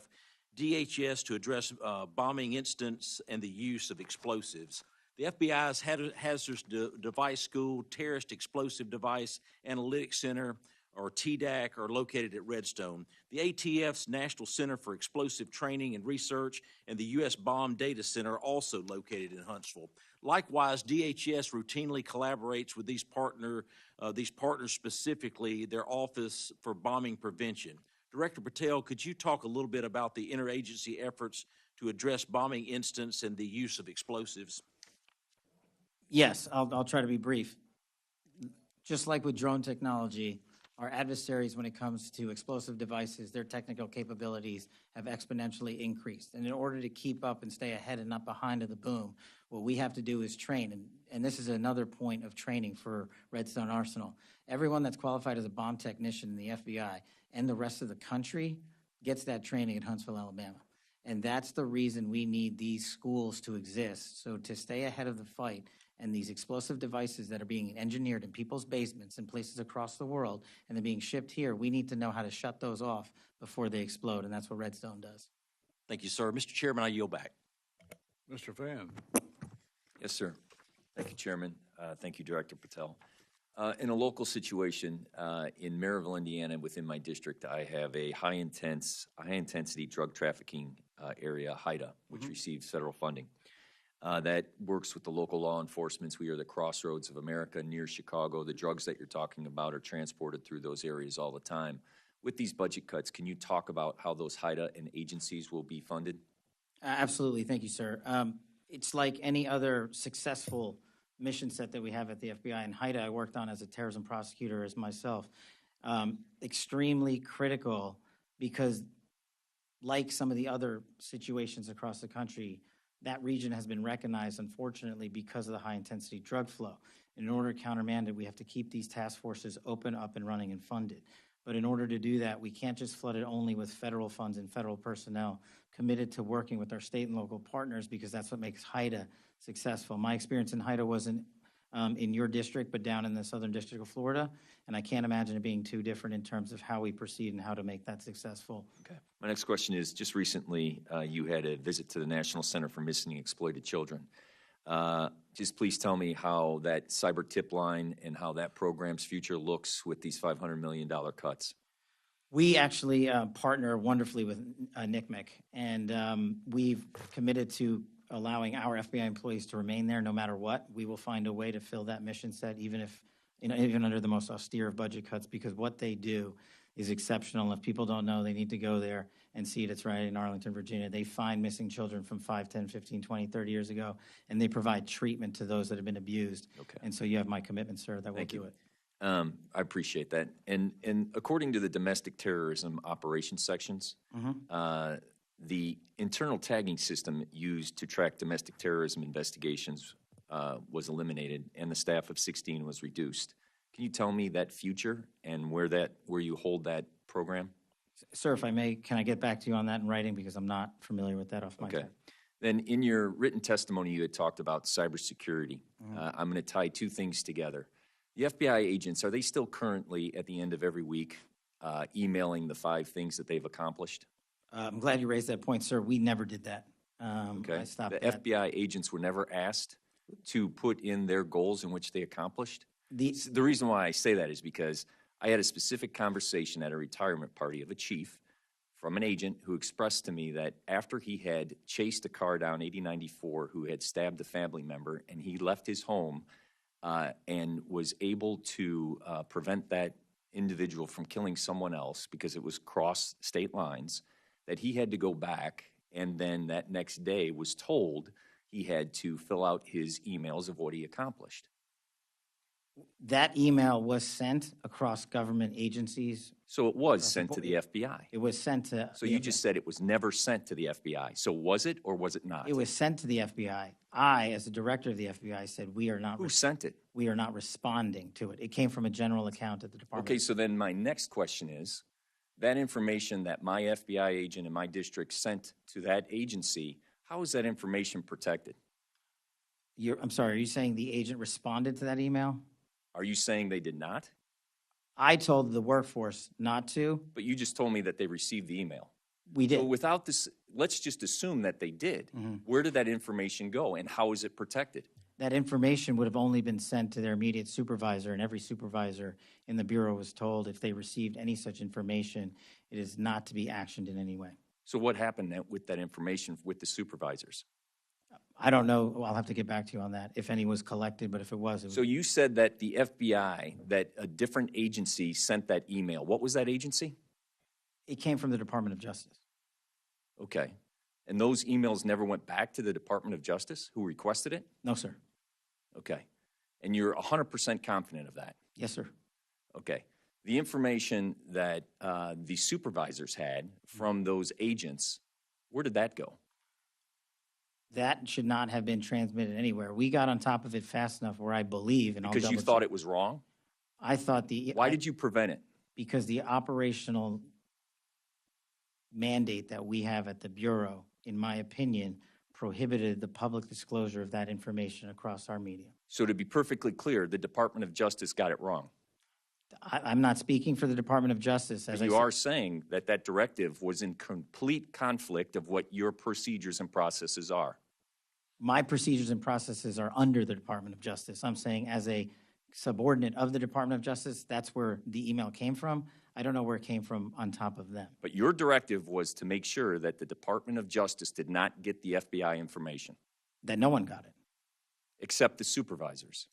DHS to address bombing incidents and the use of explosives. The FBI's Hazardous Device School, Terrorist Explosive Device Analytics Center, or TDAC, are located at Redstone. The ATF's National Center for Explosive Training and Research and the U.S. Bomb Data Center are also located in Huntsville. Likewise, DHS routinely collaborates with these partners, specifically their Office for Bombing Prevention. Director Patel, could you talk a little bit about the interagency efforts to address bombing incidents and the use of explosives? Yes, I'll try to be brief. Just like with drone technology, our adversaries, when it comes to explosive devices, their technical capabilities have exponentially increased. And in order to keep up and stay ahead and not behind of the boom, what we have to do is train. And this is another point of training for Redstone Arsenal. Everyone that's qualified as a bomb technician in the FBI and the rest of the country gets that training at Huntsville, Alabama. And that's the reason we need these schools to exist. So to stay ahead of the fight, and these explosive devices that are being engineered in people's basements in places across the world and they're being shipped here, we need to know how to shut those off before they explode, and that's what Redstone does. Thank you, sir. Mr. Chairman, I yield back. Mr. Fan. Yes, sir. Thank you, Chairman. Thank you, Director Patel. In a local situation in Maryville, Indiana, within my district, I have a high-intensity drug trafficking area, HIDA, which receives federal funding. That works with the local law enforcement. We are the crossroads of America near Chicago. The drugs that you're talking about are transported through those areas all the time. With these budget cuts, can you talk about how those HIDA and agencies will be funded? Absolutely. Thank you, sir. It's like any other successful mission set that we have at the FBI. And HIDA, I worked on as a terrorism prosecutor as myself. Extremely critical because, like some of the other situations across the country, that region has been recognized, unfortunately, because of the high-intensity drug flow. In order to countermand it, we have to keep these task forces open, up, and running, and funded. But in order to do that, we can't just flood it only with federal funds and federal personnel, committed to working with our state and local partners, because that's what makes HIDA successful. My experience in HIDA wasn't in your district, but down in the Southern District of Florida, and I can't imagine it being too different in terms of how we proceed and how to make that successful. Okay. My next question is, just recently you had a visit to the National Center for Missing and Exploited Children. Just please tell me how that cyber tip line and how that program's future looks with these $500 million cuts. We actually partner wonderfully with NCMEC, and we've committed to allowing our FBI employees to remain there no matter what. We will find a way to fill that mission set, even if, even under the most austere of budget cuts, because what they do is exceptional. If people don't know, they need to go there and see it. It's right in Arlington, Virginia. They find missing children from 5, 10, 15, 20, 30 years ago, and they provide treatment to those that have been abused. Okay. And so you have my commitment, sir, that we'll do it. I appreciate that. And according to the domestic terrorism operations sections, the internal tagging system used to track domestic terrorism investigations was eliminated, and the staff of 16 was reduced. Can you tell me that future and where you hold that program? Sir, if I may, can I get back to you on that in writing, because I'm not familiar with that off my head. Then in your written testimony, you had talked about cybersecurity. I'm going to tie two things together. The FBI agents, are they still currently at the end of every week emailing the 5 things that they've accomplished? I'm glad you raised that point, sir. We never did that. Okay. I stopped The that. FBI agents were never asked to put in their goals in which they accomplished? The reason why I say that is because I had a specific conversation at a retirement party of a chief from an agent who expressed to me that after he had chased a car down 8094 who had stabbed a family member, and he left his home and was able to prevent that individual from killing someone else because it was cross state lines, that he had to go back, and then that next day was told he had to fill out his emails of what he accomplished. That email was sent across government agencies. So it was sent to the FBI. It was sent to. So you just said it was never sent to the FBI. So was it or was it not? It was sent to the FBI. I, as the director of the FBI, said we are not. Who sent it? We are not responding to it. It came from a general account at the department. Okay, so then my next question is, that information that my FBI agent in my district sent to that agency, how is that information protected? I'm sorry, are you saying the agent responded to that email? Are you saying they did not? I told the workforce not to. But you just told me that they received the email. We did. So without this, let's just assume that they did. Where did that information go, and how is it protected? That information would have only been sent to their immediate supervisor, and every supervisor in the Bureau was told if they received any such information, it is not to be actioned in any way. So what happened with that information with the supervisors? I don't know. I'll have to get back to you on that, if any was collected, but if it was. So you said that the FBI, that a different agency sent that email. What was that agency? It came from the Department of Justice. Okay. And those emails never went back to the Department of Justice who requested it? No, sir. Okay. And you're 100% confident of that? Yes, sir. Okay. The information that the supervisors had from those agents, where did that go? That should not have been transmitted anywhere. We got on top of it fast enough where I believe, and because you thought it was wrong? I thought Why did you prevent it? Because the operational mandate that we have at the Bureau, in my opinion, prohibited the public disclosure of that information across our media. So to be perfectly clear, the Department of Justice got it wrong. I'm not speaking for the Department of Justice. As you are saying that that directive was in complete conflict of what your procedures and processes are. My procedures and processes are under the Department of Justice. I'm saying as a subordinate of the Department of Justice, that's where the email came from. I don't know where it came from on top of them. But your directive was to make sure that the Department of Justice did not get the FBI information. That no one got it. Except the supervisors.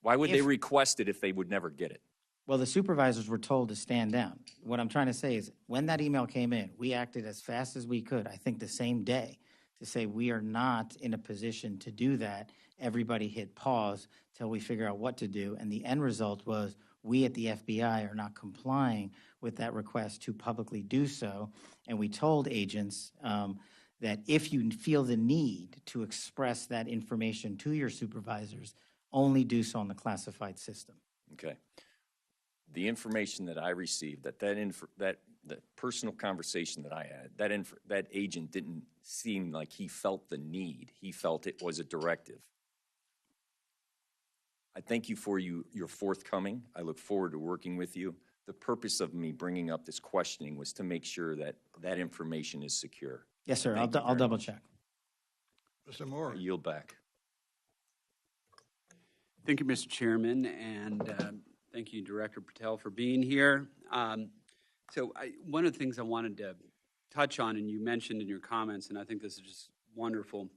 Why would they request it if they would never get it? Well, the supervisors were told to stand down. What I'm trying to say is when that email came in, we acted as fast as we could, I think the same day, to say we are not in a position to do that. Everybody hit pause till we figure out what to do. And the end result was we at the FBI are not complying with that request to publicly do so. And we told agents that if you feel the need to express that information to your supervisors, only do so on the classified system. Okay. the information that I received, that the personal conversation that I had, that agent didn't seem like he felt the need. He felt it was a directive. I thank you for your forthcoming. I look forward to working with you. The purpose of me bringing up this questioning was to make sure that that information is secure. Yes, sir. Thank you I'll very double much. check. Mr. Moore. I yield back. Thank you, Mr. Chairman, and thank you, Director Patel, for being here. One of the things I wanted to touch on, and you mentioned in your comments, and I think this is just wonderful,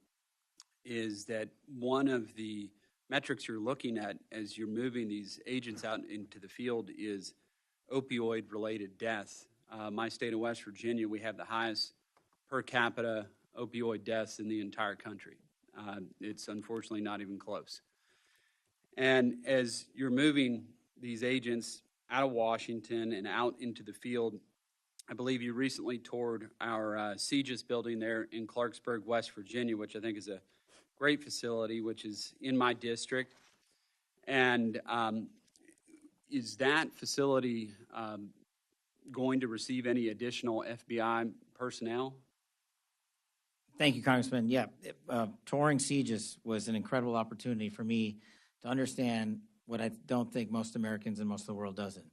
is that one of the metrics you're looking at as you're moving these agents out into the field is opioid-related deaths. My state of West Virginia, we have the highest per capita opioid deaths in the entire country. It's unfortunately not even close. And as you're moving these agents out of Washington and out into the field, I believe you recently toured our CGIS building there in Clarksburg, West Virginia, which I think is a great facility, which is in my district. And is that facility going to receive any additional FBI personnel? Thank you, Congressman. Yeah, touring CGIS was an incredible opportunity for me to understand what I don't think most Americans and most of the world doesn't.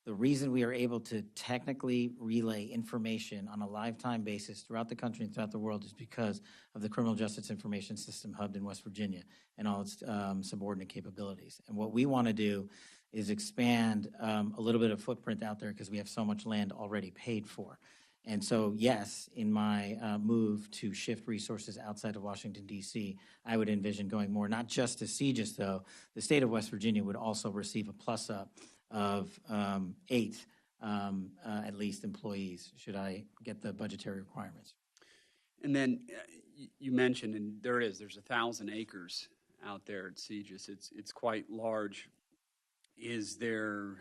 The reason we are able to technically relay information on a live-time basis throughout the country and throughout the world is because of the Criminal Justice Information System hubbed in West Virginia and all its subordinate capabilities. And what we want to do is expand a little bit of footprint out there because we have so much land already paid for. And so, yes, in my move to shift resources outside of Washington, D.C., I would envision going more, not just to CGIS, though. The state of West Virginia would also receive a plus-up of 8, at least, employees, should I get the budgetary requirements. And then you mentioned, and there's 1,000 acres out there at CGIS. It's quite large. Is there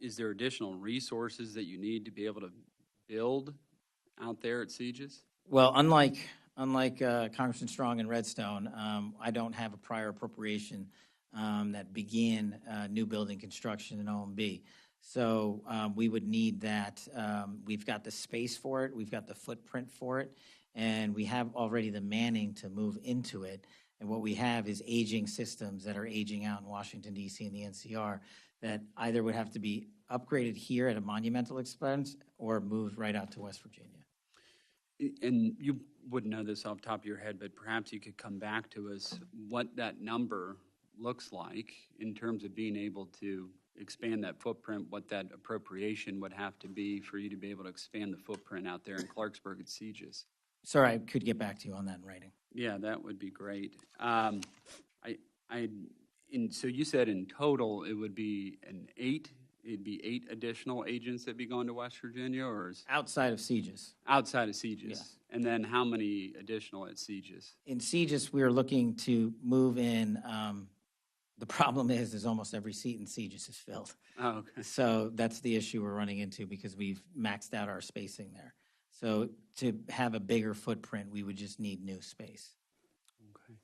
additional resources that you need to be able to build out there at CGIS? Well, unlike Congressman Strong in Redstone, I don't have a prior appropriation that began new building construction in OMB. So we would need that. We've got the space for it. We've got the footprint for it. And we have already the manning to move into it. And what we have is aging systems that are aging out in Washington, D.C. and the NCR that either would have to be upgraded here at a monumental expense or moved right out to West Virginia. And you wouldn't know this off the top of your head, but perhaps you could come back to us what that number looks like in terms of being able to expand that footprint, what that appropriation would have to be for you to be able to expand the footprint out there in Clarksburg at CGIS. Sorry, I could get back to you on that in writing. Yeah, that would be great. So you said in total it would be it'd be 8 additional agents that'd be going to West Virginia, or is Outside of CGIS. outside of CGIS? Yeah. And then how many additional at CGIS? In CGIS, we are looking to move in. The problem is almost every seat in CGIS is filled. Oh, okay. So that's the issue we're running into because we've maxed out our spacing there. So to have a bigger footprint, we would just need new space. Okay.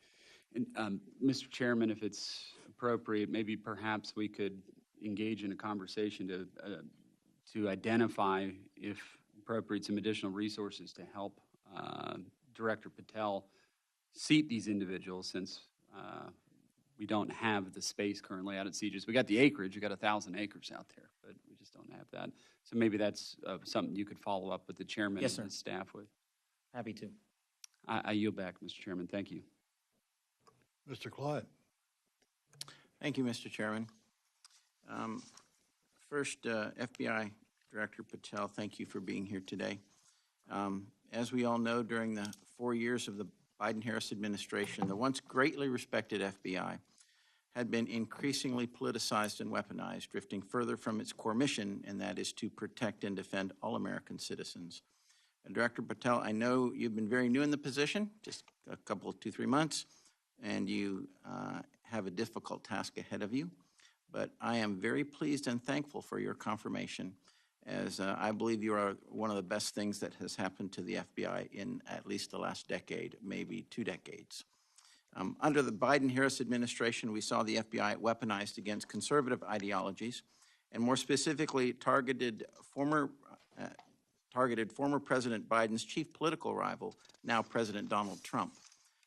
And Mr. Chairman, if it's appropriate, maybe perhaps we could engage in a conversation to identify, if appropriate, some additional resources to help Director Patel seat these individuals, since we don't have the space currently out at CGIS. We got the acreage, we got 1,000 acres out there, but we just don't have that. So maybe that's something you could follow up with the chairman Yes, and sir. his staff with. Happy to. I yield back, Mr. Chairman. Thank you. Mr. Clyde. Thank you, Mr. Chairman. First, FBI Director Patel, thank you for being here today. As we all know, during the 4 years of the Biden-Harris administration, the once greatly respected FBI had been increasingly politicized and weaponized, drifting further from its core mission, and that is to protect and defend all American citizens. And Director Patel, I know you've been very new in the position, just a couple, 2-3 months, and you have a difficult task ahead of you. But I am very pleased and thankful for your confirmation, as I believe you are one of the best things that has happened to the FBI in at least the last decade, maybe 2 decades. Under the Biden-Harris administration, we saw the FBI weaponized against conservative ideologies and more specifically targeted former President Biden's chief political rival, now President Donald Trump.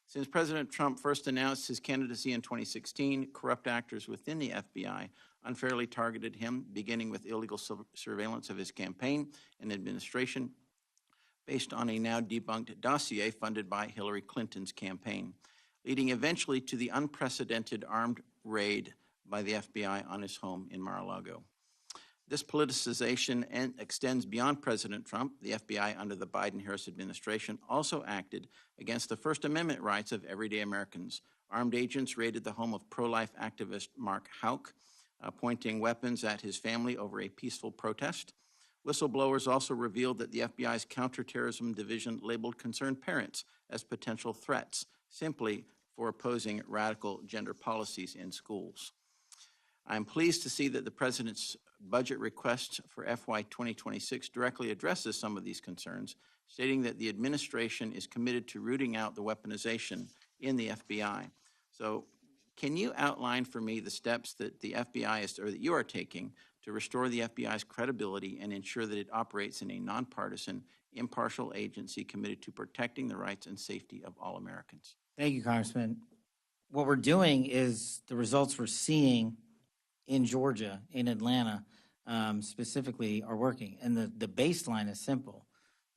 Since President Trump first announced his candidacy in 2016, corrupt actors within the FBI unfairly targeted him, beginning with illegal surveillance of his campaign and administration based on a now debunked dossier funded by Hillary Clinton's campaign, leading eventually to the unprecedented armed raid by the FBI on his home in Mar-a-Lago. This politicization extends beyond President Trump. The FBI under the Biden-Harris administration also acted against the First Amendment rights of everyday Americans. Armed agents raided the home of pro-life activist Mark Houck, pointing weapons at his family over a peaceful protest. Whistleblowers also revealed that the FBI's counterterrorism division labeled concerned parents as potential threats simply for opposing radical gender policies in schools. I'm pleased to see that the President's budget request for FY 2026 directly addresses some of these concerns, stating that the administration is committed to rooting out the weaponization in the FBI. So can you outline for me the steps that the FBI or that you are taking to restore the FBI's credibility and ensure that it operates in a nonpartisan, impartial agency committed to protecting the rights and safety of all Americans? Thank you, Congressman. What we're doing is the results we're seeing in Georgia, in Atlanta, specifically, are working. And the baseline is simple.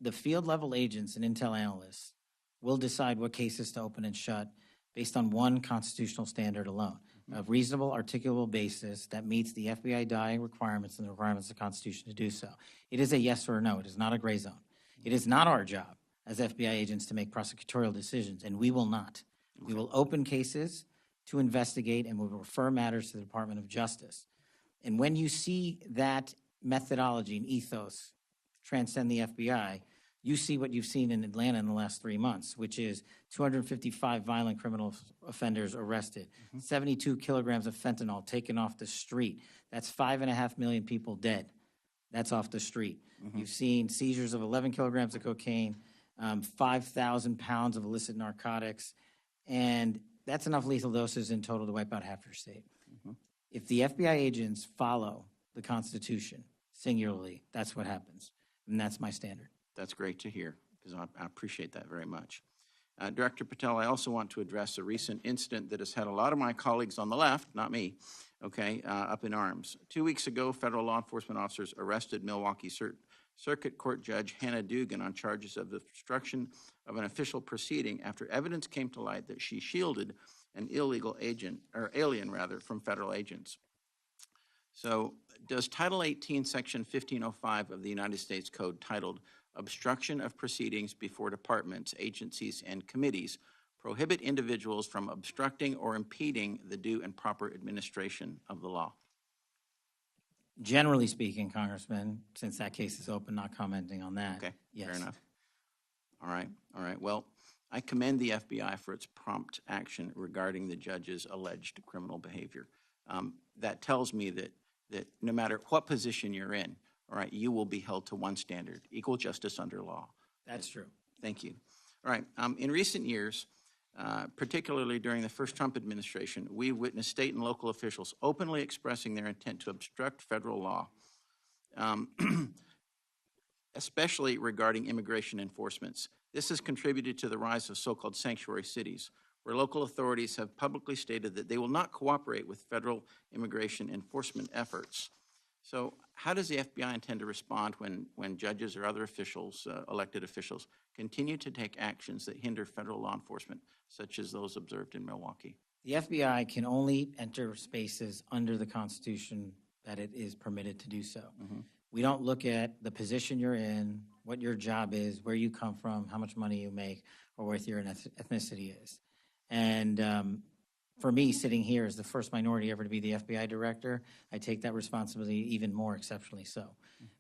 The field-level agents and intel analysts will decide what cases to open and shut based on one constitutional standard alone, a reasonable, articulable basis that meets the FBI dying requirements and the requirements of the Constitution to do so. It is a yes or a no. It is not a gray zone. It is not our job as FBI agents to make prosecutorial decisions, and we will not. We will open cases to investigate, and we will refer matters to the Department of Justice. And when you see that methodology and ethos transcend the FBI, you see what you've seen in Atlanta in the last 3 months, which is 255 violent criminal offenders arrested, 72 kilograms of fentanyl taken off the street. That's 5.5 million people dead. That's off the street. You've seen seizures of 11 kilograms of cocaine, 5,000 pounds of illicit narcotics, and that's enough lethal doses in total to wipe out half your state. If the FBI agents follow the Constitution singularly, that's what happens. And that's my standard. That's great to hear, because I appreciate that very much. Director Patel, I also want to address a recent incident that has had a lot of my colleagues on the left, not me, up in arms. 2 weeks ago, federal law enforcement officers arrested Milwaukee Circuit Court Judge Hannah Dugan on charges of obstruction of an official proceeding after evidence came to light that she shielded an illegal alien from federal agents. So does Title 18, Section 1505 of the United States Code, titled Obstruction of Proceedings Before Departments, Agencies, and Committees, prohibit individuals from obstructing or impeding the due and proper administration of the law? Generally speaking, Congressman, since that case is open, not commenting on that. Okay, yes. fair enough. All right. Well, I commend the FBI for its prompt action regarding the judge's alleged criminal behavior. That tells me that no matter what position you're in, all right, you will be held to one standard, equal justice under law. That's true. Thank you. All right. In recent years, particularly during the first Trump administration, we witnessed state and local officials openly expressing their intent to obstruct federal law, especially regarding immigration enforcements. This has contributed to the rise of so-called sanctuary cities, where local authorities have publicly stated that they will not cooperate with federal immigration enforcement efforts. So how does the FBI intend to respond when judges or other officials, elected officials, continue to take actions that hinder federal law enforcement, such as those observed in Milwaukee? The FBI can only enter spaces under the Constitution that it is permitted to do so. We don't look at the position you're in, what your job is, where you come from, how much money you make, or what your ethnicity is. And for me, sitting here as the first minority ever to be the FBI director, I take that responsibility even more exceptionally so,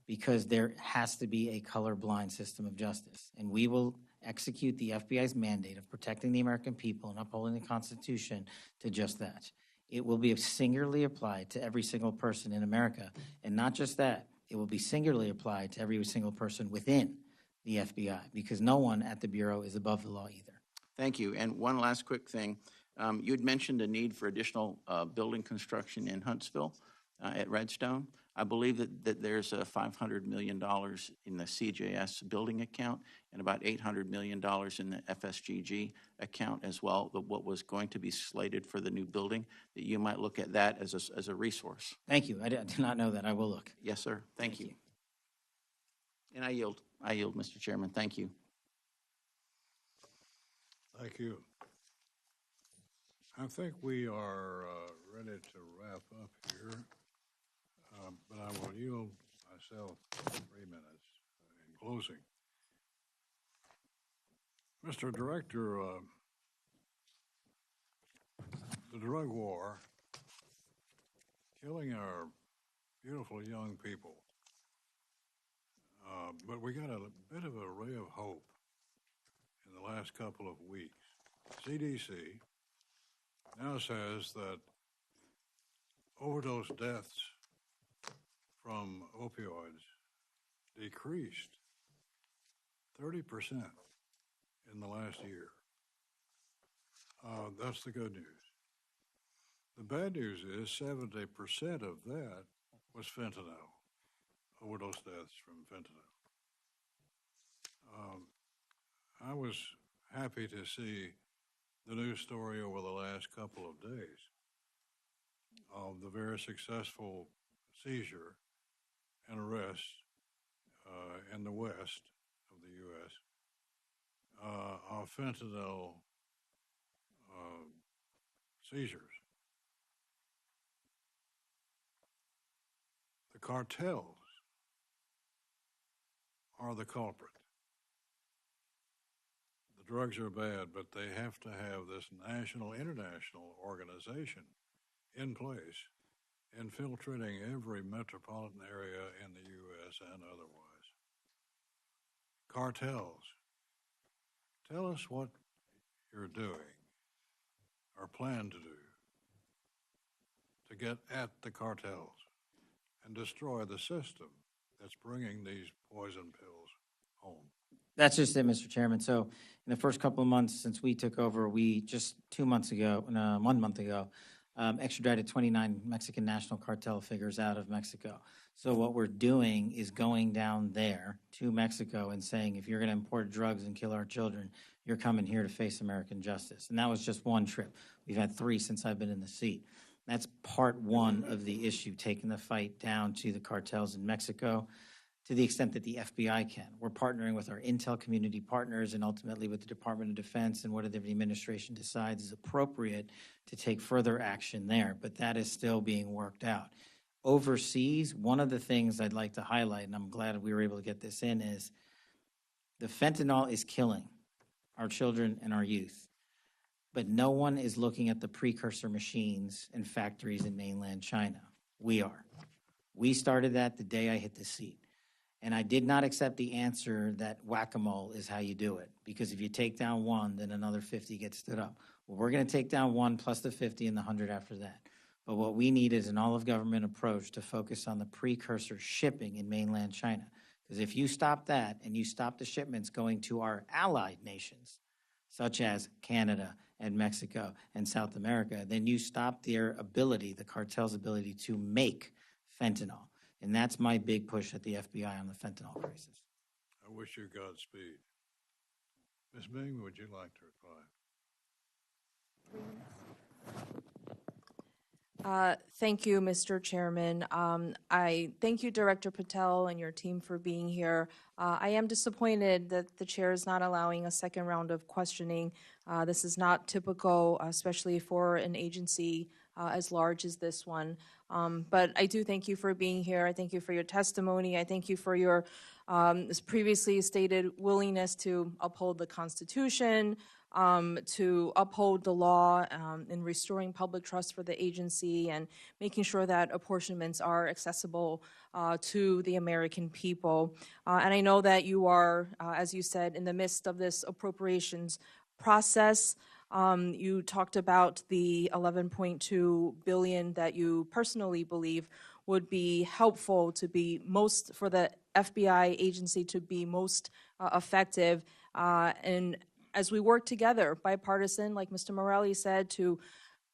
because there has to be a colorblind system of justice. And we will execute the FBI's mandate of protecting the American people and upholding the Constitution to just that. It will be singularly applied to every single person in America. And not just that, it will be singularly applied to every single person within the FBI, because no one at the Bureau is above the law either. Thank you. And one last quick thing. You had mentioned a need for additional building construction in Huntsville. at Redstone. I believe that there's $500 million in the CJS building account and about $800 million in the FSGG account as well, what was going to be slated for the new building, that you might look at that as a resource. Thank you. I did not know that. I will look. Yes, sir. Thank you. And I yield, Mr. Chairman. Thank you. Thank you. I think we are ready to wrap up here, but I will yield myself 3 minutes in closing. Mr. Director, the drug war, killing our beautiful young people, but we got a bit of a ray of hope in the last couple of weeks. CDC now says that overdose deaths from opioids decreased 30% in the last year. That's the good news. The bad news is 70% of that was fentanyl, overdose deaths from fentanyl. I was happy to see the news story over the last couple of days of the very successful seizure and arrest in the west of the U.S. Of fentanyl seizures. The cartels are the culprit. The drugs are bad, but they have to have this national, international organization in place, infiltrating every metropolitan area in the U.S. and otherwise. Cartels. Tell us what you're doing or plan to do to get at the cartels and destroy the system that's bringing these poison pills home. That's just it, Mr. Chairman. So in the first couple of months since we took over, we just 1 month ago, extradited 29 Mexican national cartel figures out of Mexico. So what we're doing is going down there to Mexico and saying, if you're going to import drugs and kill our children, you're coming here to face American justice. And that was just one trip. We've had 3 since I've been in the seat. That's part 1 of the issue, taking the fight down to the cartels in Mexico to the extent that the FBI can. We're partnering with our intel community partners and ultimately with the Department of Defense and whatever the administration decides is appropriate to take further action there. But that is still being worked out. Overseas, one of the things I'd like to highlight, and I'm glad we were able to get this in, is the fentanyl is killing our children and our youth. But no one is looking at the precursor machines and factories in mainland China. We are. We started that the day I hit the seat. And I did not accept the answer that whack-a-mole is how you do it, because if you take down 1, then another 50 get stood up. Well, we're going to take down 1 plus the 50 and the 100 after that. But what we need is an all-of-government approach to focus on the precursor shipping in mainland China. Because if you stop that and you stop the shipments going to our allied nations, such as Canada and Mexico and South America, then you stop their ability, the cartel's ability to make fentanyl. And that's my big push at the FBI on the fentanyl crisis. I wish you Godspeed. Ms. Bing, would you like to reply? Thank you, Mr. Chairman. I thank you, Director Patel, and your team for being here. I am disappointed that the chair is not allowing a second round of questioning. This is not typical, especially for an agency as large as this one. But I do thank you for being here. I thank you for your testimony. I thank you for your as previously stated willingness to uphold the Constitution, to uphold the law in restoring public trust for the agency and making sure that apportionments are accessible to the American people. And I know that you are, as you said, in the midst of this appropriations process. You talked about the $11.2 billion that you personally believe would be helpful to be most, for the FBI agency to be most effective. And as we work together, bipartisan, like Mr. Morelli said, to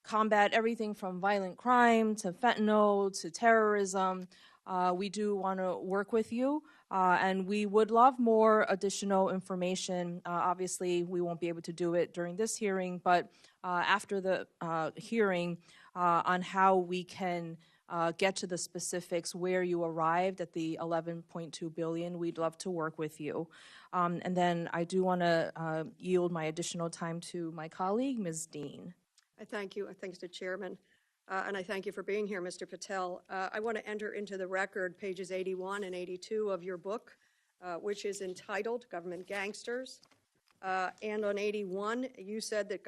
combat everything from violent crime to fentanyl to terrorism. We do want to work with you, and we would love more additional information. Obviously, we won't be able to do it during this hearing, but after the hearing on how we can get to the specifics where you arrived at the $11.2 billion, we'd love to work with you. And then I do want to yield my additional time to my colleague, Ms. Dean. I thank you. Thanks to Chairman. And I thank you for being here, Mr. Patel. I want to enter into the record pages 81 and 82 of your book, which is entitled Government Gangsters. And on 81, you said that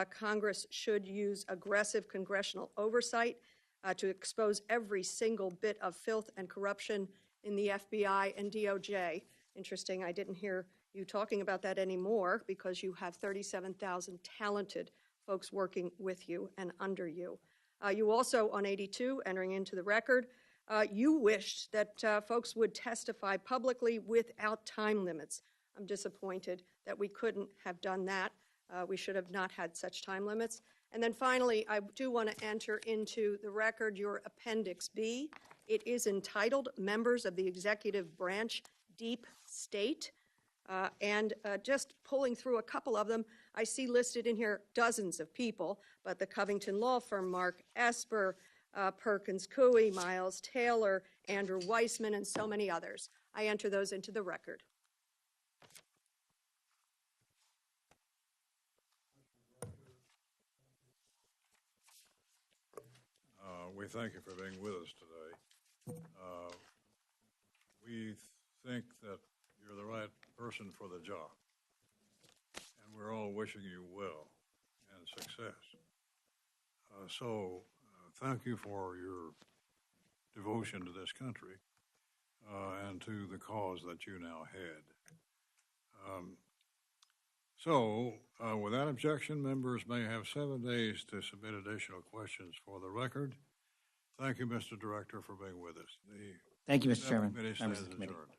Congress should use aggressive congressional oversight to expose every single bit of filth and corruption in the FBI and DOJ. Interesting, I didn't hear you talking about that anymore because you have 37,000 talented folks working with you and under you. You also, on 82, entering into the record, you wished that folks would testify publicly without time limits. I'm disappointed that we couldn't have done that. We should have not had such time limits. And then finally, I do want to enter into the record your Appendix B. It is entitled Members of the Executive Branch Deep State. And just pulling through a couple of them, I see listed in here dozens of people, but the Covington Law Firm, Mark Esper, Perkins Coie, Miles Taylor, Andrew Weissman, and so many others. I enter those into the record. We thank you for being with us today. We think that you're the right person for the job, and we're all wishing you well and success. So thank you for your devotion to this country and to the cause that you now head. Without objection, members may have 7 days to submit additional questions for the record. Thank you, Mr. Director, for being with us. Thank you, Mr. Chairman. Committee Members stands of the committee. adjourned.